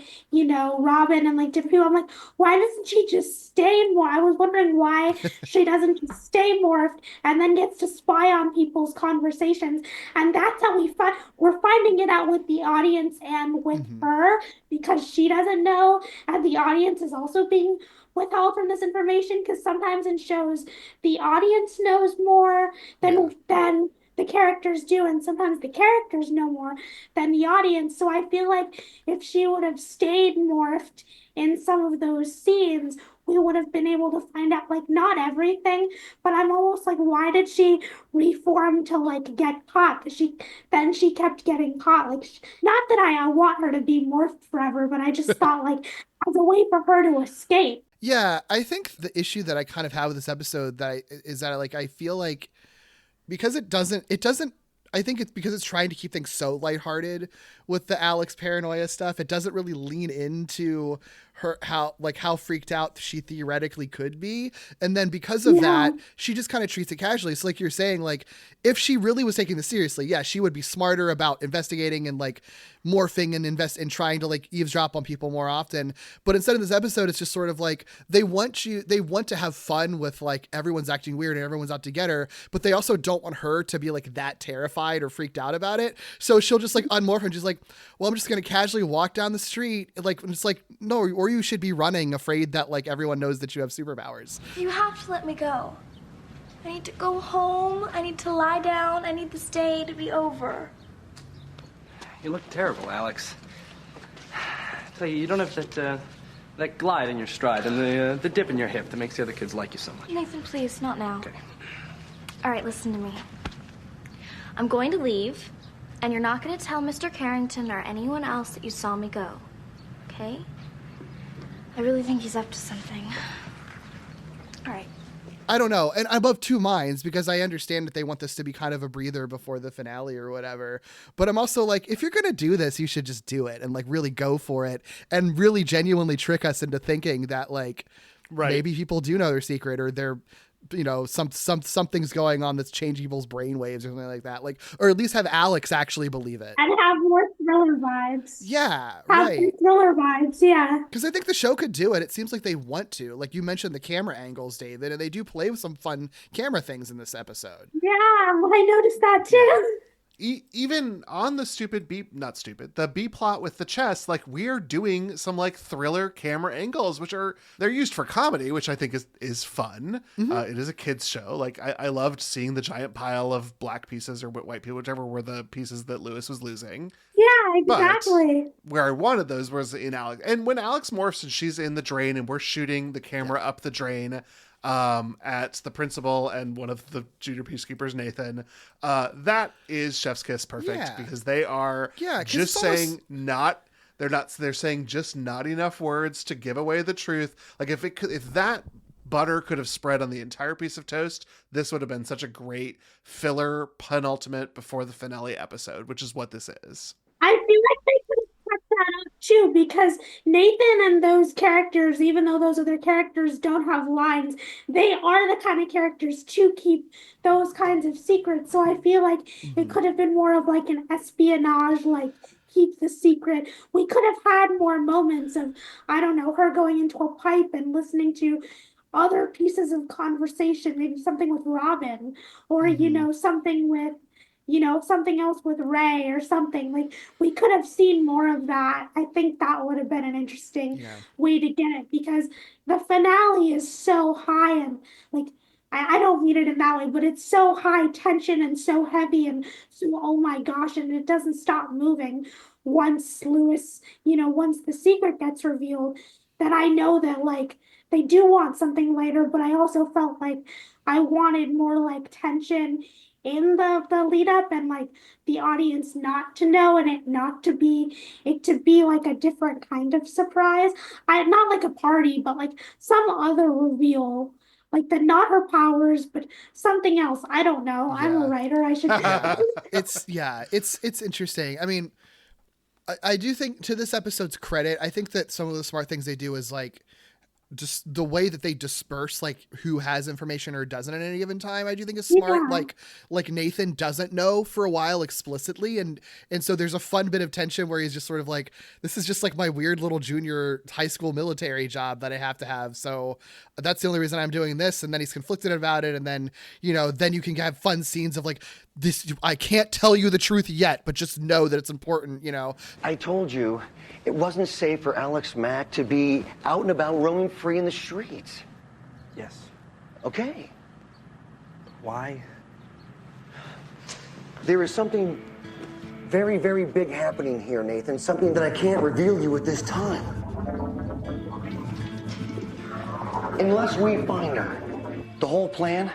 Speaker 5: Robin and like different people. I'm like, why doesn't she just stay more? I was wondering why she doesn't just stay morphed and then gets to spy on people's conversations. And that's how we're finding it out with the audience and with her, because she doesn't know, and the audience is also being withheld from this information, because sometimes in shows the audience knows more than the characters do, and sometimes the characters know more than the audience. So I feel like if she would have stayed morphed in some of those scenes, we would have been able to find out, like, not everything, but I'm almost like, why did she reform to like get caught? Because she kept getting caught. Like, not that I want her to be morphed forever, but I just thought, like, as a way for her to escape.
Speaker 4: Yeah, I think the issue that I kind of have with this episode is that I feel like because it doesn't, I think it's because it's trying to keep things so lighthearted with the Alex paranoia stuff. It doesn't really lean into her, how freaked out she theoretically could be. And then because of that, she just kind of treats it casually. So like you're saying, like, if she really was taking this seriously, she would be smarter about investigating and like morphing and trying to like eavesdrop on people more often. But instead of this episode, it's just sort of like they want to have fun with like everyone's acting weird and everyone's out to get her, but they also don't want her to be like that terrified or freaked out about it. So she'll just like unmorph and just like, well, I'm just going to casually walk down the street. Like, it's like, no, or you should be running afraid that like everyone knows that you have superpowers.
Speaker 1: You have to let me go. I need to go home. I need to lie down. I need this day to be over.
Speaker 10: You look terrible, Alex. I tell you, you don't have that glide in your stride and the dip in your hip that makes the other kids like you so much.
Speaker 1: Nathan, please, not now.
Speaker 10: Okay.
Speaker 1: All right, listen to me. I'm going to leave, and you're not going to tell Mr. Carrington or anyone else that you saw me go, okay? I really think he's up to something. All right.
Speaker 4: I don't know. And I'm of two minds, because I understand that they want this to be kind of a breather before the finale or whatever. But I'm also like, if you're going to do this, you should just do it and like really go for it and really genuinely trick us into thinking that like maybe people do know their secret, or they're, something's going on that's changing people's brainwaves or something like that. Like, or at least have Alex actually believe it.
Speaker 5: And have more thriller vibes.
Speaker 4: Yeah,
Speaker 5: have
Speaker 4: right.
Speaker 5: Thriller vibes, yeah.
Speaker 4: Because I think the show could do it. It seems like they want to. Like you mentioned the camera angles, David, and they do play with some fun camera things in this episode.
Speaker 5: Yeah, I noticed that too.
Speaker 3: Even on the the B plot with the chess, like we're doing some like thriller camera angles, which they're used for comedy, which I think is fun. It is a kid's show. Like I loved seeing the giant pile of black pieces or white people, whichever were the pieces that Lewis was losing.
Speaker 5: Yeah, exactly.
Speaker 3: But where I wanted those was in Alex. And when Alex morphs and she's in the drain and we're shooting the camera up the drain, at the principal and one of the junior peacekeepers, Nathan, that is chef's kiss perfect, because they are just saying they're saying just not enough words to give away the truth. Like if that butter could have spread on the entire piece of toast, this would have been such a great filler penultimate before the finale episode, which is what this is.
Speaker 5: I feel like they could have cut that up too, because Nathan and those characters, even though those other characters don't have lines, they are the kind of characters to keep those kinds of secrets. So I feel like it could have been more of like an espionage, like keep the secret. We could have had more moments of, I don't know, her going into a pipe and listening to other pieces of conversation, maybe something with Robin, or something with something else with Ray or something. Like, we could have seen more of that. I think that would have been an interesting way to get it, because the finale is so high, and like I don't mean it in that way, but it's so high tension and so heavy and so, oh my gosh, and it doesn't stop moving once Lewis, once the secret gets revealed, that I know that like they do want something later, but I also felt like I wanted more like tension in the lead up and like the audience not to know and it to be like a different kind of surprise. Not like a party, but like some other reveal. Like the not her powers, but something else. I don't know. I'm a writer. I should.
Speaker 4: It's interesting. I mean, I do think, to this episode's credit, I think that some of the smart things they do is like just the way that they disperse like who has information or doesn't at any given time. I do think is smart.
Speaker 5: Yeah.
Speaker 4: Like Nathan doesn't know for a while explicitly, and so there's a fun bit of tension where he's just sort of like, this is just like my weird little junior high school military job that I have to have, so that's the only reason I'm doing this. And then he's conflicted about it, and then then you can have fun scenes of like, this, I can't tell you the truth yet, but just know that it's important.
Speaker 11: I told you it wasn't safe for Alex Mack to be out and about roaming free in the streets.
Speaker 10: Yes.
Speaker 11: Okay.
Speaker 10: Why?
Speaker 11: There is something very, very big happening here, Nathan. Something that I can't reveal you at this time. Unless we find her, the whole plan,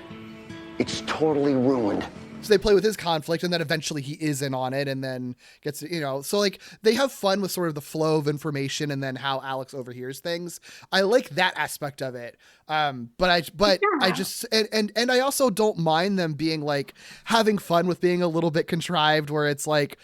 Speaker 11: it's totally ruined.
Speaker 4: So they play with his conflict, and then eventually he is in on it, and then gets, so like they have fun with sort of the flow of information and then how Alex overhears things. I like that aspect of it. I just, and I also don't mind them being like having fun with being a little bit contrived, where it's like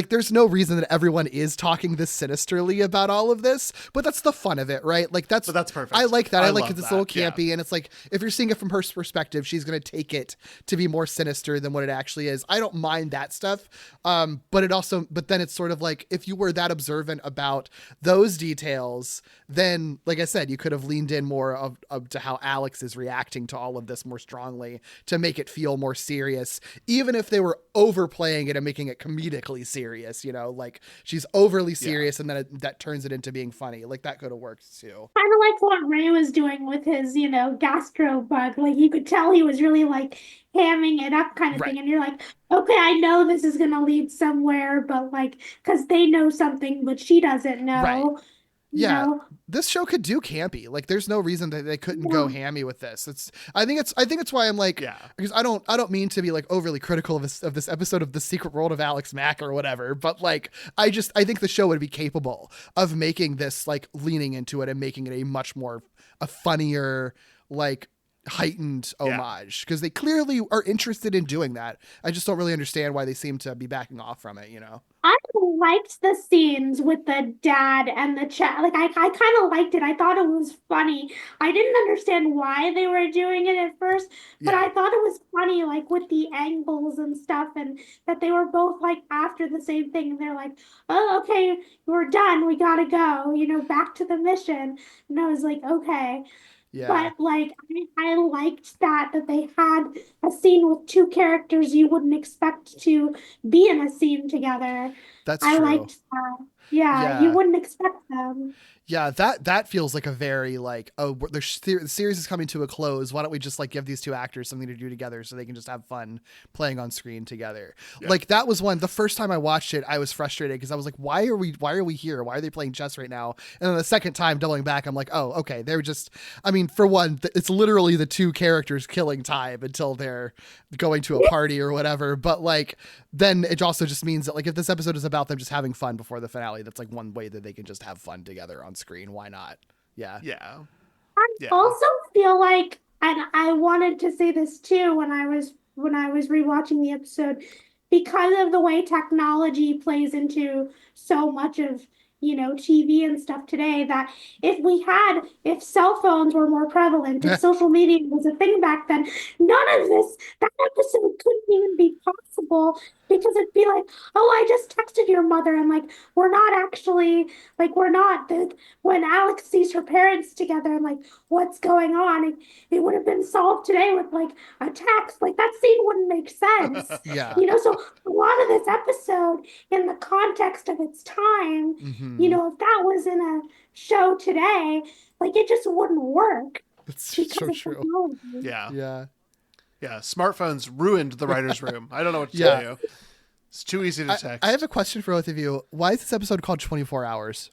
Speaker 4: there's no reason that everyone is talking this sinisterly about all of this, but that's the fun of it, right? Like that's
Speaker 3: perfect.
Speaker 4: I like that. I like
Speaker 3: love
Speaker 4: it's
Speaker 3: that.
Speaker 4: a little campy, and it's like, if you're seeing it from her perspective, she's going to take it to be more sinister than what it actually is. I don't mind that stuff. But then it's sort of like, if you were that observant about those details, then like I said, you could have leaned in more of to how Alex is reacting to all of this more strongly to make it feel more serious, even if they were overplaying it and making it comedically serious. Like she's overly serious, and then that turns it into being funny. Like that could have worked too.
Speaker 5: Kind of like what Ray was doing with his, gastro bug. Like you could tell he was really like hamming it up kind of thing. And you're like, okay, I know this is going to lead somewhere, but like, because they know something, but she doesn't know.
Speaker 4: Right. Yeah,
Speaker 5: know?
Speaker 4: This show could do campy. Like, there's no reason that they couldn't go hammy with this. I think it's why I'm like, because I don't mean to be like overly critical of this episode of The Secret World of Alex Mack or whatever, but like, I think the show would be capable of making this, like, leaning into it and making it a funnier, like, heightened homage, because they clearly are interested in doing that. I just don't really understand why they seem to be backing off from it.
Speaker 5: I liked the scenes with the dad and the chat. Like I kind of liked it. I thought it was funny. I didn't understand why they were doing it at first, but I thought it was funny, like with the angles and stuff, and that they were both like after the same thing. And they're like, "Oh, okay, we're done. We gotta go. Back to the mission." And I was like, "Okay."
Speaker 4: Yeah.
Speaker 5: But like I liked that they had a scene with two characters you wouldn't expect to be in a scene together.
Speaker 4: That's
Speaker 5: I
Speaker 4: true.
Speaker 5: liked that. Yeah, you wouldn't expect them.
Speaker 4: Yeah, that feels like a very like, oh, the series is coming to a close. Why don't we just like give these two actors something to do together so they can just have fun playing on screen together? Yeah. Like that was the first time I watched it, I was frustrated because I was like, why are we here? Why are they playing chess right now? And then the second time doubling back, I'm like, oh, okay, they're just, I mean, for one, it's literally the two characters killing time until they're going to a party or whatever. But like, then it also just means that like, if this episode is about them just having fun before the finale, that's like one way that they can just have fun together on screen. Why not? Yeah.
Speaker 5: I also feel like, and I wanted to say this too when I was rewatching the episode, because of the way technology plays into so much of TV and stuff today, that if cell phones were more prevalent, if social media was a thing back then, that episode couldn't even be possible, because it'd be like, oh, I just texted your mother, and like, when Alex sees her parents together and like, what's going on? It would have been solved today with like a text. Like that scene wouldn't make sense. So a lot of this episode, in the context of its time, if that was in a show today, like it just wouldn't work.
Speaker 4: It's so true.
Speaker 3: Yeah. Yeah, smartphones ruined the writer's room. I don't know what to
Speaker 4: Yeah.
Speaker 3: tell you. It's too easy to text.
Speaker 4: I have a question for both of you. Why is this episode called 24 Hours?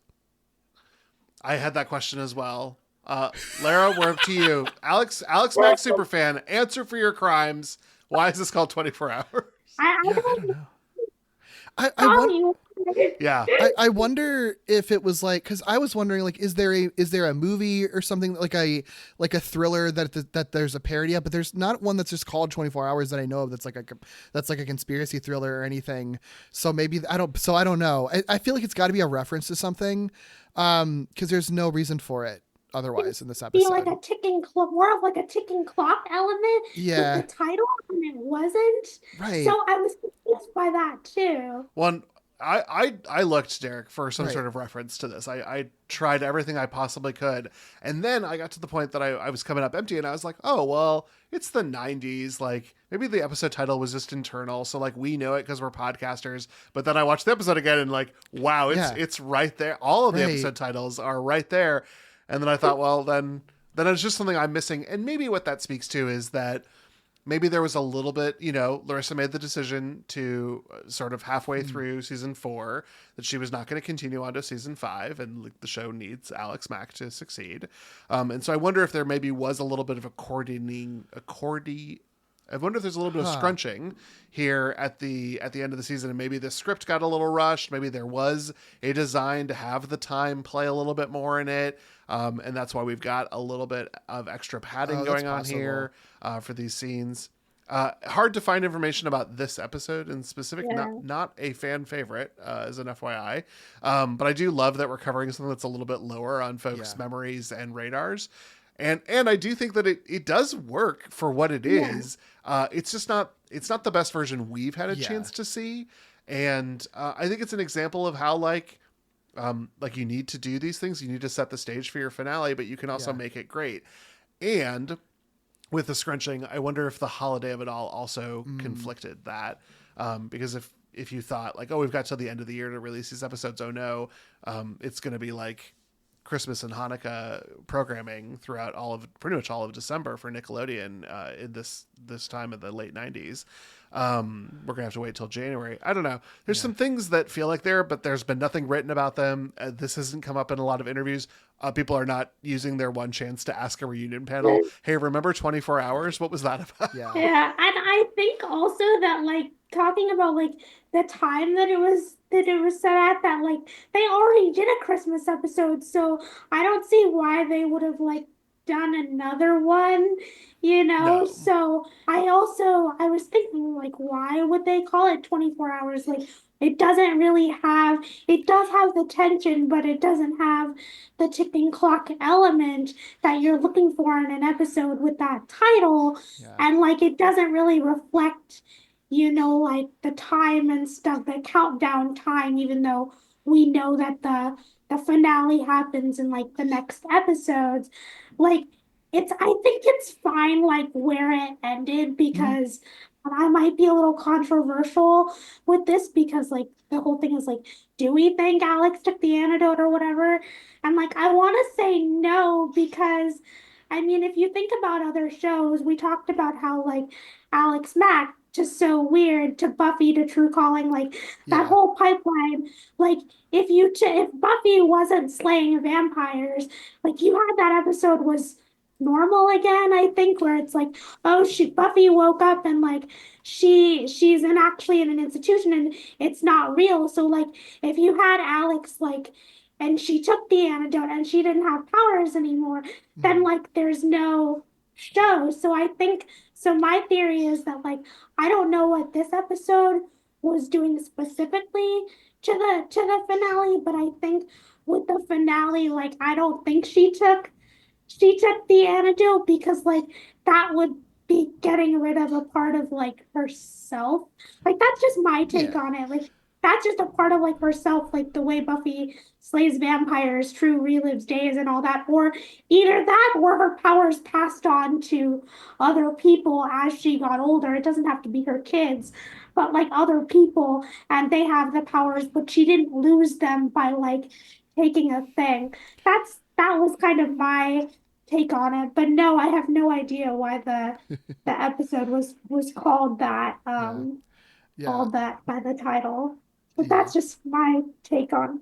Speaker 3: I had that question as well. Lara, we're up to you. Alex Mack superfan, answer for your crimes. Why is this called 24 Hours?
Speaker 5: I
Speaker 4: don't know. I wonder if it was like, because I was wondering, like, is there a movie or something like a thriller that there's a parody of, but there's not one that's just called 24 Hours that I know of that's like a conspiracy thriller or anything. So maybe I don't know. I feel like it's got to be a reference to something, because there's no reason for it otherwise in this episode.
Speaker 5: Be like a ticking clock, more of like a ticking clock element with the title, and it wasn't.
Speaker 4: Right.
Speaker 5: So I was confused by that too.
Speaker 3: One, I looked, Derek, for some sort of reference to this. I tried everything I possibly could. And then I got to the point that I was coming up empty, and I was like, oh, well, it's the 90s. Like, maybe the episode title was just internal. So, like, we know it because we're podcasters. But then I watched the episode again and, like, wow, it's right there. All of the episode titles are right there. And then I thought, well, then it's just something I'm missing. And maybe what that speaks to is that maybe there was a little bit, Larisa made the decision to sort of halfway through season 4 that she was not going to continue on to season 5, and the show needs Alex Mack to succeed. And so I wonder if there maybe was a little bit of I wonder if there's a little bit of scrunching here at the end of the season, and maybe the script got a little rushed. Maybe there was a design to have the time play a little bit more in it. And that's why we've got a little bit of extra padding going on here for these scenes. Hard to find information about this episode in specific, not a fan favorite, as an FYI. But I do love that we're covering something that's a little bit lower on folks' memories and radars. And I do think that it does work for what it is. It's just not the best version we've had a chance to see. And I think it's an example of how like you need to do these things. You need to set the stage for your finale, but you can also make it great. And with the scrunching, I wonder if the holiday of it all also conflicted that. Because if you thought like, oh, we've got till the end of the year to release these episodes. Oh no, it's going to be like Christmas and Hanukkah programming throughout pretty much all of December for Nickelodeon in this time of the late 90s. We're gonna have to wait till January. I don't know. There's some things that feel like but there's been nothing written about them. This hasn't come up in a lot of interviews. People are not using their one chance to ask a reunion panel, hey, remember 24 Hours? What was that about?
Speaker 5: Yeah, and I think also that like talking about like the time that it was set at, that like they already did a Christmas episode, so I don't see why they would have like done another one,
Speaker 3: No.
Speaker 5: So I was thinking like, why would they call it 24 Hours? Like it does have the tension, but it doesn't have the ticking clock element that you're looking for in an episode with that title. And like it doesn't really reflect like the time and stuff, the countdown time, even though we know that the finale happens in like the next episodes. Like I think it's fine like where it ended, because I might be a little controversial with this, because like the whole thing is like, do we think Alex took the antidote or whatever? And like I want to say no, because I mean, if you think about other shows, we talked about how like Alex Mack, just so weird, to Buffy, to True Calling, like that whole pipeline. Like if Buffy wasn't slaying vampires, like you had that episode was normal again, I think, where it's like, oh, Buffy woke up and like she's actually in an institution and it's not real. So like if you had Alex like and she took the antidote and she didn't have powers anymore, then like there's no show. So I think my theory is that like I don't know what this episode was doing specifically to the finale, but I think with the finale, like I don't think she took the antidote, because like that would be getting rid of a part of like herself. Like that's just my take on it. Like that's just a part of like herself, like the way Buffy slays vampires, True relives days and all that, or either that or her powers passed on to other people as she got older. It doesn't have to be her kids, but like other people, and they have the powers, but she didn't lose them by like taking a thing. That was kind of my take on it. But no, I have no idea why the episode was called that.
Speaker 4: Yeah.
Speaker 5: Called that by the title. But
Speaker 4: Yeah.
Speaker 5: that's just my take on.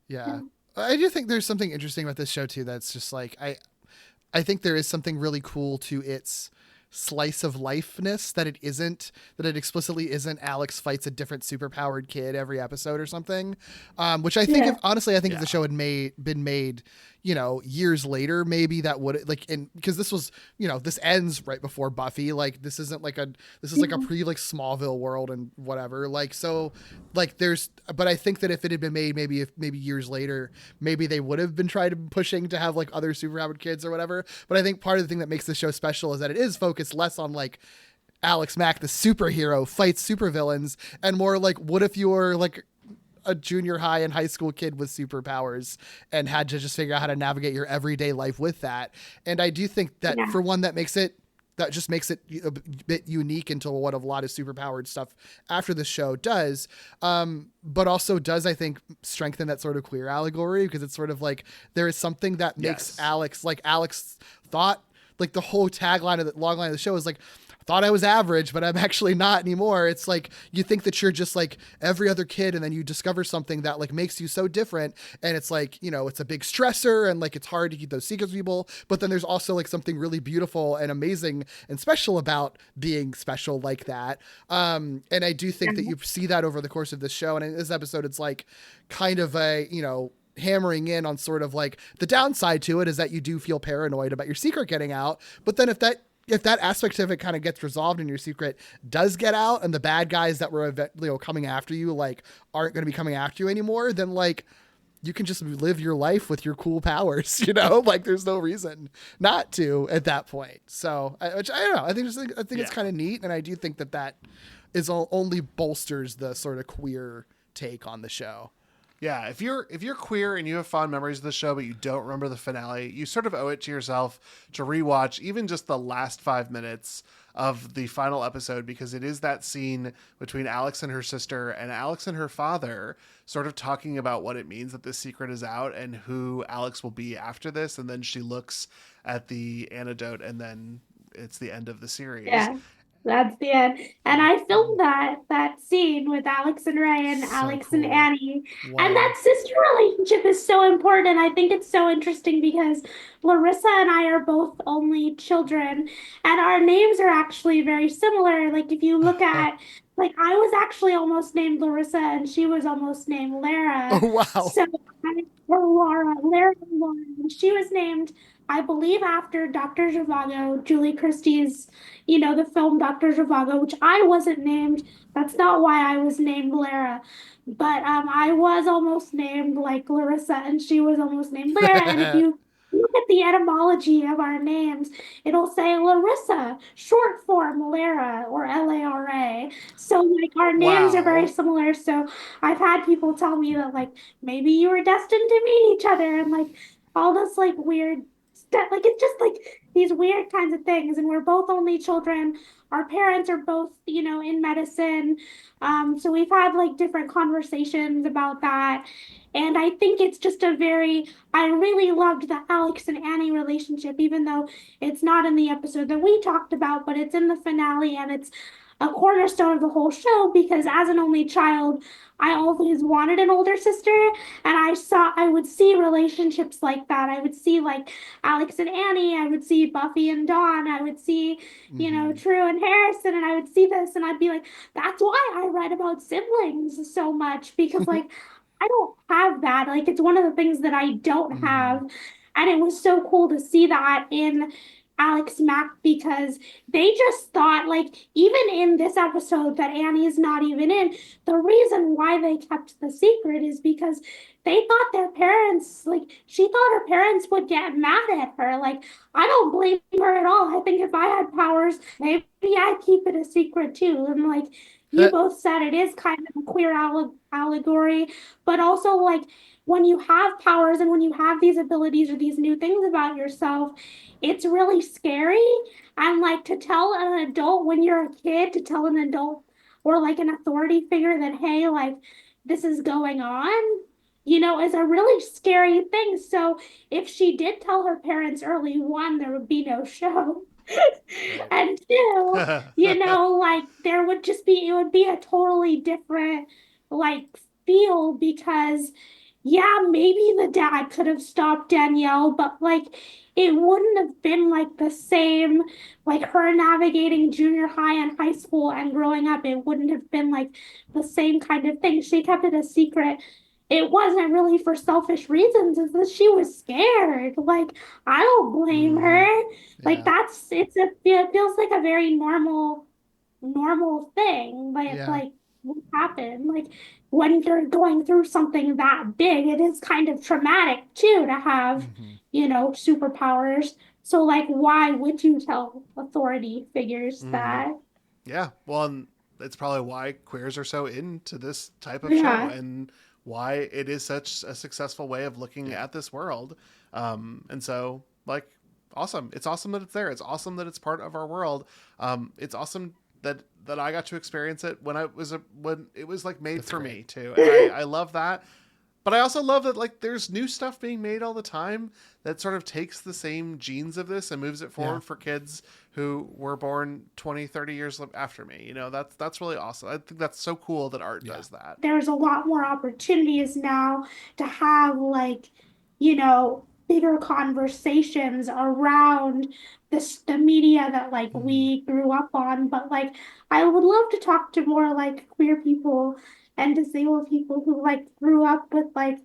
Speaker 4: Yeah. I do think there's something interesting about this show too. That's just like, I think there is something really cool to its slice of lifeness that it explicitly isn't Alex fights a different superpowered kid every episode or something. Which I think, honestly, I think if the show had been made, years later, maybe that would because this was, this ends right before Buffy. Like this isn't like this is like a pre Smallville world and whatever. But I think that if it had been made maybe years later, maybe they would have been pushing to have like other superpowered kids or whatever. But I think part of the thing that makes the show special is that it is focused less on like Alex Mack, the superhero, fights supervillains, and more like, what if you're like a junior high and high school kid with superpowers and had to just figure out how to navigate your everyday life with that. And I do think that for one, that just makes it a bit unique into what a lot of superpowered stuff after the show does. But also does, I think, strengthen that sort of queer allegory, because it's sort of like there is something that makes Alex thought, like the whole logline of the show is like, thought I was average, but I'm actually not anymore. It's like, you think that you're just like every other kid, and then you discover something that like makes you so different. And it's like, it's a big stressor, and like, it's hard to keep those secrets from people. But then there's also like something really beautiful and amazing and special about being special like that. And I do think that you see that over the course of this show. And in this episode, it's like kind of a, hammering in on sort of like the downside to it is that you do feel paranoid about your secret getting out. But then if that aspect of it kind of gets resolved and your secret does get out, and the bad guys that were coming after you like aren't going to be coming after you anymore, then like you can just live your life with your cool powers, like there's no reason not to at that point. So which I don't know, I think it's kind of neat, and I do think that is only bolsters the sort of queer take on the show.
Speaker 3: Yeah, if you're queer and you have fond memories of the show, but you don't remember the finale, you sort of owe it to yourself to rewatch even just the last 5 minutes of the final episode, because it is that scene between Alex and her sister and Alex and her father sort of talking about what it means that this secret is out and who Alex will be after this. And then she looks at the antidote, and then it's the end of the series.
Speaker 5: Yeah. That's the end. And I filmed that scene with Alex and Ray and Alex and Annie.
Speaker 4: Wow.
Speaker 5: And that sister relationship is so important. I think it's so interesting because Larisa and I are both only children, and our names are actually very similar. Like if you look at like I was actually almost named Larisa and she was almost named Lara.
Speaker 4: Oh, wow.
Speaker 5: So Lara, she was named, I believe, after Dr. Zhivago, Julie Christie's, the film Dr. Zhivago, which I wasn't named. That's not why I was named Lara. But I was almost named like Larisa, and she was almost named Lara. And if you look at the etymology of our names, it'll say Larisa, short form Lara or Lara. So like our names are very similar. So I've had people tell me that like maybe you were destined to meet each other, and like all this like weird stuff. Like it's just like these weird kinds of things. And we're both only children. Our parents are both, in medicine. So we've had like different conversations about that. And I think it's just I really loved the Alex and Annie relationship, even though it's not in the episode that we talked about, but it's in the finale, and it's a cornerstone of the whole show, because as an only child, I always wanted an older sister, and I would see relationships like that. I would see like Alex and Annie, I would see Buffy and Dawn, I would see, True and Harrison, and I would see this, and I'd be like, that's why I read about siblings so much, because like, I don't have that. Like, it's one of the things that I don't have. And it was so cool to see that in Alex Mack, because they just thought, like, even in this episode that Annie is not even in, the reason why they kept the secret is because they thought their parents, like, she thought her parents would get mad at her. Like, I don't blame her at all. I think if I had powers, maybe I'd keep it a secret too. And, like, you both said it is kind of a queer allegory, but also like when you have powers and when you have these abilities or these new things about yourself, it's really scary. And like to tell an adult when you're a kid, to tell an adult or like an authority figure that, hey, like this is going on, is a really scary thing. So if she did tell her parents early, one, there would be no show.
Speaker 3: Right.
Speaker 5: And two, like there would just be, it would be a totally different like feel because yeah, maybe the dad could have stopped Danielle, but like it wouldn't have been like the same, like her navigating junior high and high school and growing up, it wouldn't have been like the same kind of thing. She kept it a secret. It wasn't really for selfish reasons, it's that she was scared. Like, I don't blame her. Like
Speaker 3: Yeah.
Speaker 5: it feels like a very normal thing.
Speaker 4: Yeah.
Speaker 5: Like what happened? Like when you're going through something that big, it is kind of traumatic too to have,
Speaker 4: Mhm.
Speaker 5: superpowers. So like why would you tell authority figures
Speaker 3: Mm-hmm.
Speaker 5: that?
Speaker 3: Yeah. Well, and it's probably why queers are so into this type of show
Speaker 5: Yeah.
Speaker 3: and why it is such a successful way of looking at this world. And so, like, awesome. It's awesome that it's there. It's awesome that it's part of our world. It's awesome that I got to experience it when it was like made
Speaker 4: That's
Speaker 3: for
Speaker 4: great.
Speaker 3: me too. And I love that. But I also love that like there's new stuff being made all the time that sort of takes the same genes of this and moves it forward
Speaker 4: Yeah.
Speaker 3: for kids who were born 20, 30 years after me. That's really awesome. I think that's so cool that art
Speaker 4: Yeah.
Speaker 3: does that.
Speaker 5: There's a lot more opportunities now to have like, bigger conversations around the media that like
Speaker 4: Mhm.
Speaker 5: we grew up on. But like I would love to talk to more like queer people and disabled people who like grew up with like,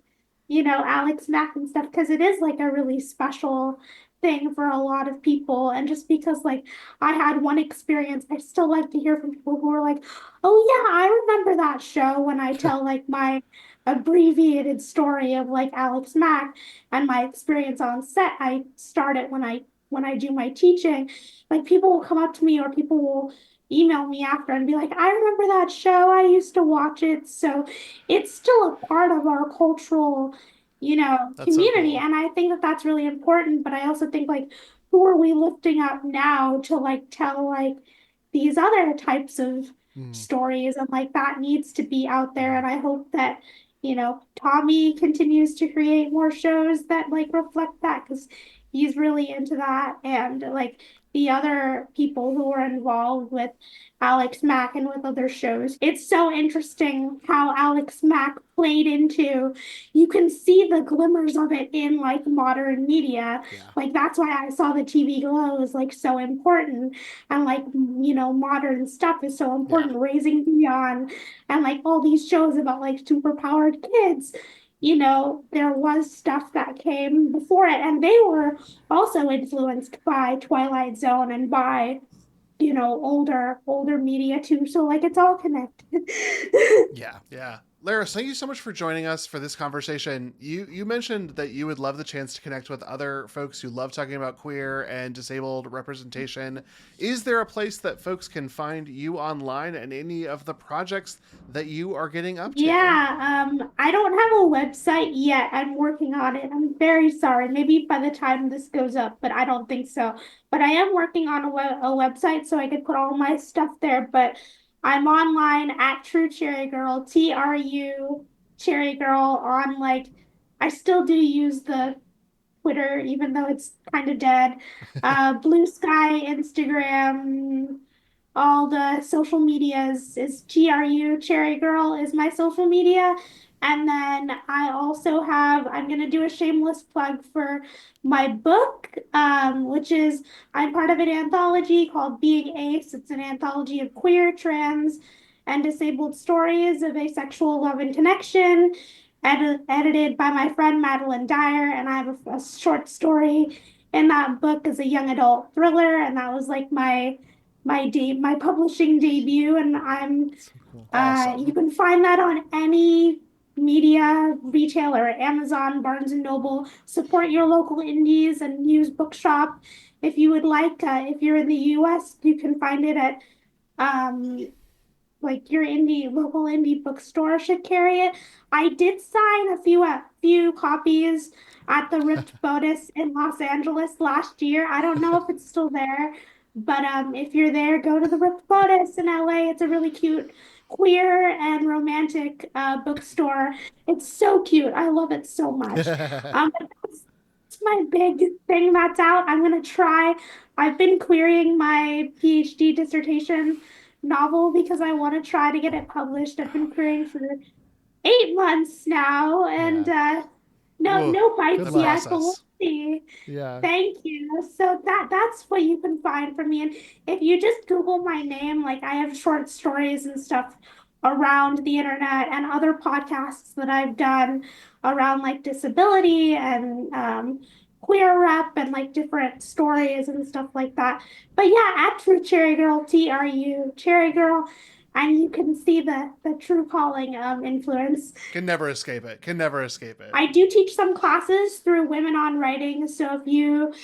Speaker 5: Alex Mack and stuff, because it is like a really special thing for a lot of people. And just because like I had one experience, I still like to hear from people who are like, oh yeah, I remember that show when I tell like my abbreviated story of like Alex Mack and my experience on set. I start it when I do my teaching. Like people will come up to me or people will email me after and be like, I remember that show. I used to watch it. So it's still a part of our cultural,
Speaker 3: That's so
Speaker 5: community.
Speaker 3: cool.
Speaker 5: And I think that that's really important. But I also think like, who are we lifting up now to like tell like these other types of
Speaker 4: Mhm.
Speaker 5: stories, and like that needs to be out there.
Speaker 4: Yeah.
Speaker 5: And I hope that Tommy continues to create more shows that like reflect that, because he's really into that. And like the other people who are involved with Alex Mack and with other shows, it's so interesting how Alex Mack played into, you can see the glimmers of it in like modern media.
Speaker 4: Yeah.
Speaker 5: Like that's why I saw the TV Glow is like so important, and like modern stuff is so
Speaker 4: Yeah.
Speaker 5: important, raising beyond, and like all these shows about like superpowered kids. There was stuff that came before it, and they were also influenced by Twilight Zone and by older media too. So like it's all connected.
Speaker 4: Yeah.
Speaker 3: Yeah. Lara, thank you so much for joining us for this conversation. You mentioned that you would love the chance to connect with other folks who love talking about queer and disabled representation. Is there a place that folks can find you online and any of the projects that you are getting up to?
Speaker 5: Yeah, I don't have a website yet. I'm working on it. I'm very sorry. Maybe by the time this goes up, but I don't think so. But I am working on a website so I could put all my stuff there. But I'm online at True Cherry Girl, TRU Cherry Girl on like, I still do use the Twitter, even though it's kind of dead. Blue Sky, Instagram, all the social medias is GRU Cherry Girl is my social media. And then I also have, I'm going to do a shameless plug for my book, which is, I'm part of an anthology called Being Ace. It's an anthology of queer, trans, and disabled stories of asexual love and connection, edited by my friend Madeline Dyer. And I have a short story in that book as a young adult thriller. And that was like my publishing debut, and I'm
Speaker 4: So cool.
Speaker 5: you
Speaker 3: Awesome.
Speaker 5: can find that on any media retailer, Amazon, Barnes and Noble. Support your local indies and use Bookshop. If you would like, if you're in the US, you can find it at um, like your local indie bookstore should carry it. I did sign a few copies at the Ripped Bodice in Los Angeles last year. I don't know if it's still there, but if you're there, go to the Ripped Bodice in LA. It's a really cute queer and romantic bookstore. It's so cute. I love it so much. But that's my big thing that's out. I'm gonna try. I've been querying my PhD dissertation novel because I want to try to get it published. I've been querying for 8 months now, and
Speaker 3: Ooh,
Speaker 5: no
Speaker 3: good
Speaker 5: bites yet, but we'll
Speaker 3: process.
Speaker 5: see.
Speaker 4: Yeah.
Speaker 5: Thank you. So that's what you can find from me. And if you just Google my name, like I have short stories and stuff around the internet and other podcasts that I've done around like disability and queer rep and like different stories and stuff like that. But yeah, at True Cherry Girl, TRU Cherry Girl, and you can see the true calling influence.
Speaker 3: Can never escape it. Can never escape it.
Speaker 5: I do teach some classes through Women on Writing. So if you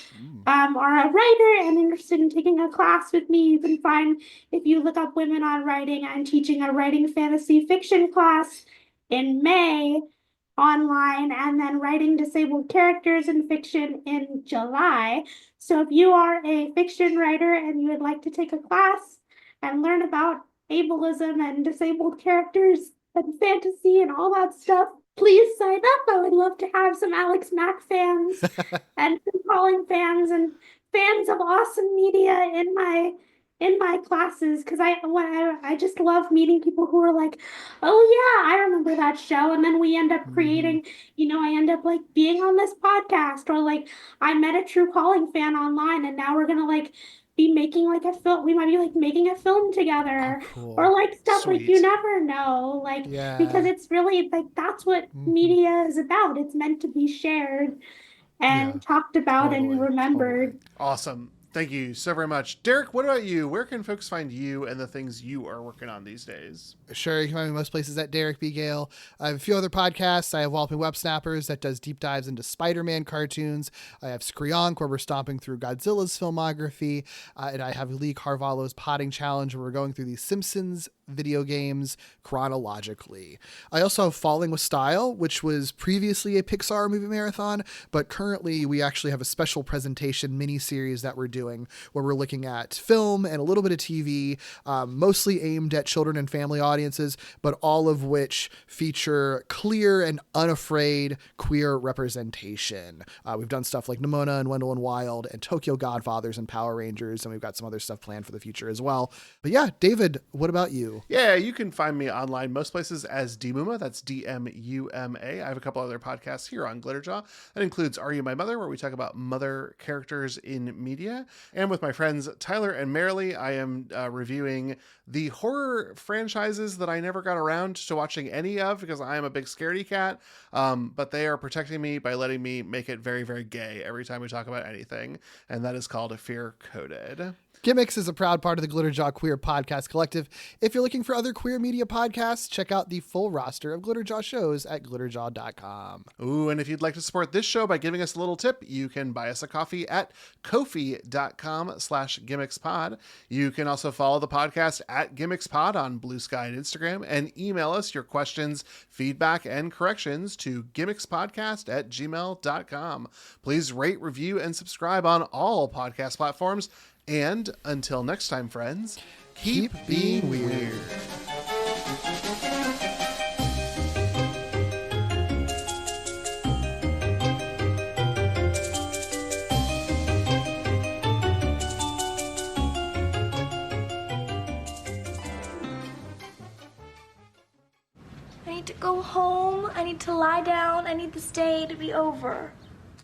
Speaker 5: are a writer and interested in taking a class with me, you can find, if you look up Women on Writing, I'm teaching a writing fantasy fiction class in May online, and then writing disabled characters in fiction in July. So if you are a fiction writer and you would like to take a class and learn about ableism and disabled characters and fantasy and all that stuff, please sign up. I would love to have some Alex Mack fans and some calling fans and fans of awesome media in my classes, because I just love meeting people who are like, oh yeah, I remember that show, and then we end up creating, I end up like being on this podcast, or like I met a true calling fan online, and now we're gonna like be making like a film. We might be like making a film together, or like stuff like you never know, like because it's really like that's what media is about. It's meant to be shared and talked about and remembered.
Speaker 3: Awesome. Thank you so very much. Derek, what about you? Where can folks find you and the things you are working on these days?
Speaker 4: Sure, you can find me most places at Derek B. Gale. I have a few other podcasts. I have Walloping Web Snappers that does deep dives into Spider-Man cartoons. I have Screonk, where we're stomping through Godzilla's filmography. And I have Lee Carvalho's Potting Challenge, where we're going through the Simpsons video games chronologically. I also have Falling with Style, which was previously a Pixar movie marathon, but currently we actually have a special presentation mini-series that we're doing where we're looking at film and a little bit of TV, mostly aimed at children and family audiences, but all of which feature clear and unafraid queer representation. We've done stuff like Nimona and Wendell and Wild and Tokyo Godfathers and Power Rangers, and we've got some other stuff planned for the future as well. But yeah, David, what about you?
Speaker 3: Yeah, you can find me online most places as Dmuma. That's DMUMA. I have a couple other podcasts here on Glitterjaw. That includes Are You My Mother, where we talk about mother characters in media. And with my friends Tyler and Marilee, I am reviewing the horror franchises that I never got around to watching any of because I am a big scaredy cat. But they are protecting me by letting me make it very, very gay every time we talk about anything. And that is called Fear Coded.
Speaker 4: Gimmicks is a proud part of the Glitterjaw Queer Podcast Collective. If you're looking for other queer media podcasts, check out the full roster of Glitterjaw shows at glitterjaw.com.
Speaker 3: Ooh, and if you'd like to support this show by giving us a little tip, you can buy us a coffee at ko-fi.com/gimmickspod. You can also follow the podcast at gimmickspod on Blue Sky and Instagram, and email us your questions, feedback, and corrections to gimmickspodcast@gmail.com. Please rate, review, and subscribe on all podcast platforms. And until next time, friends, keep being weird.
Speaker 1: I need to go home. I need to lie down. I need this day to be over.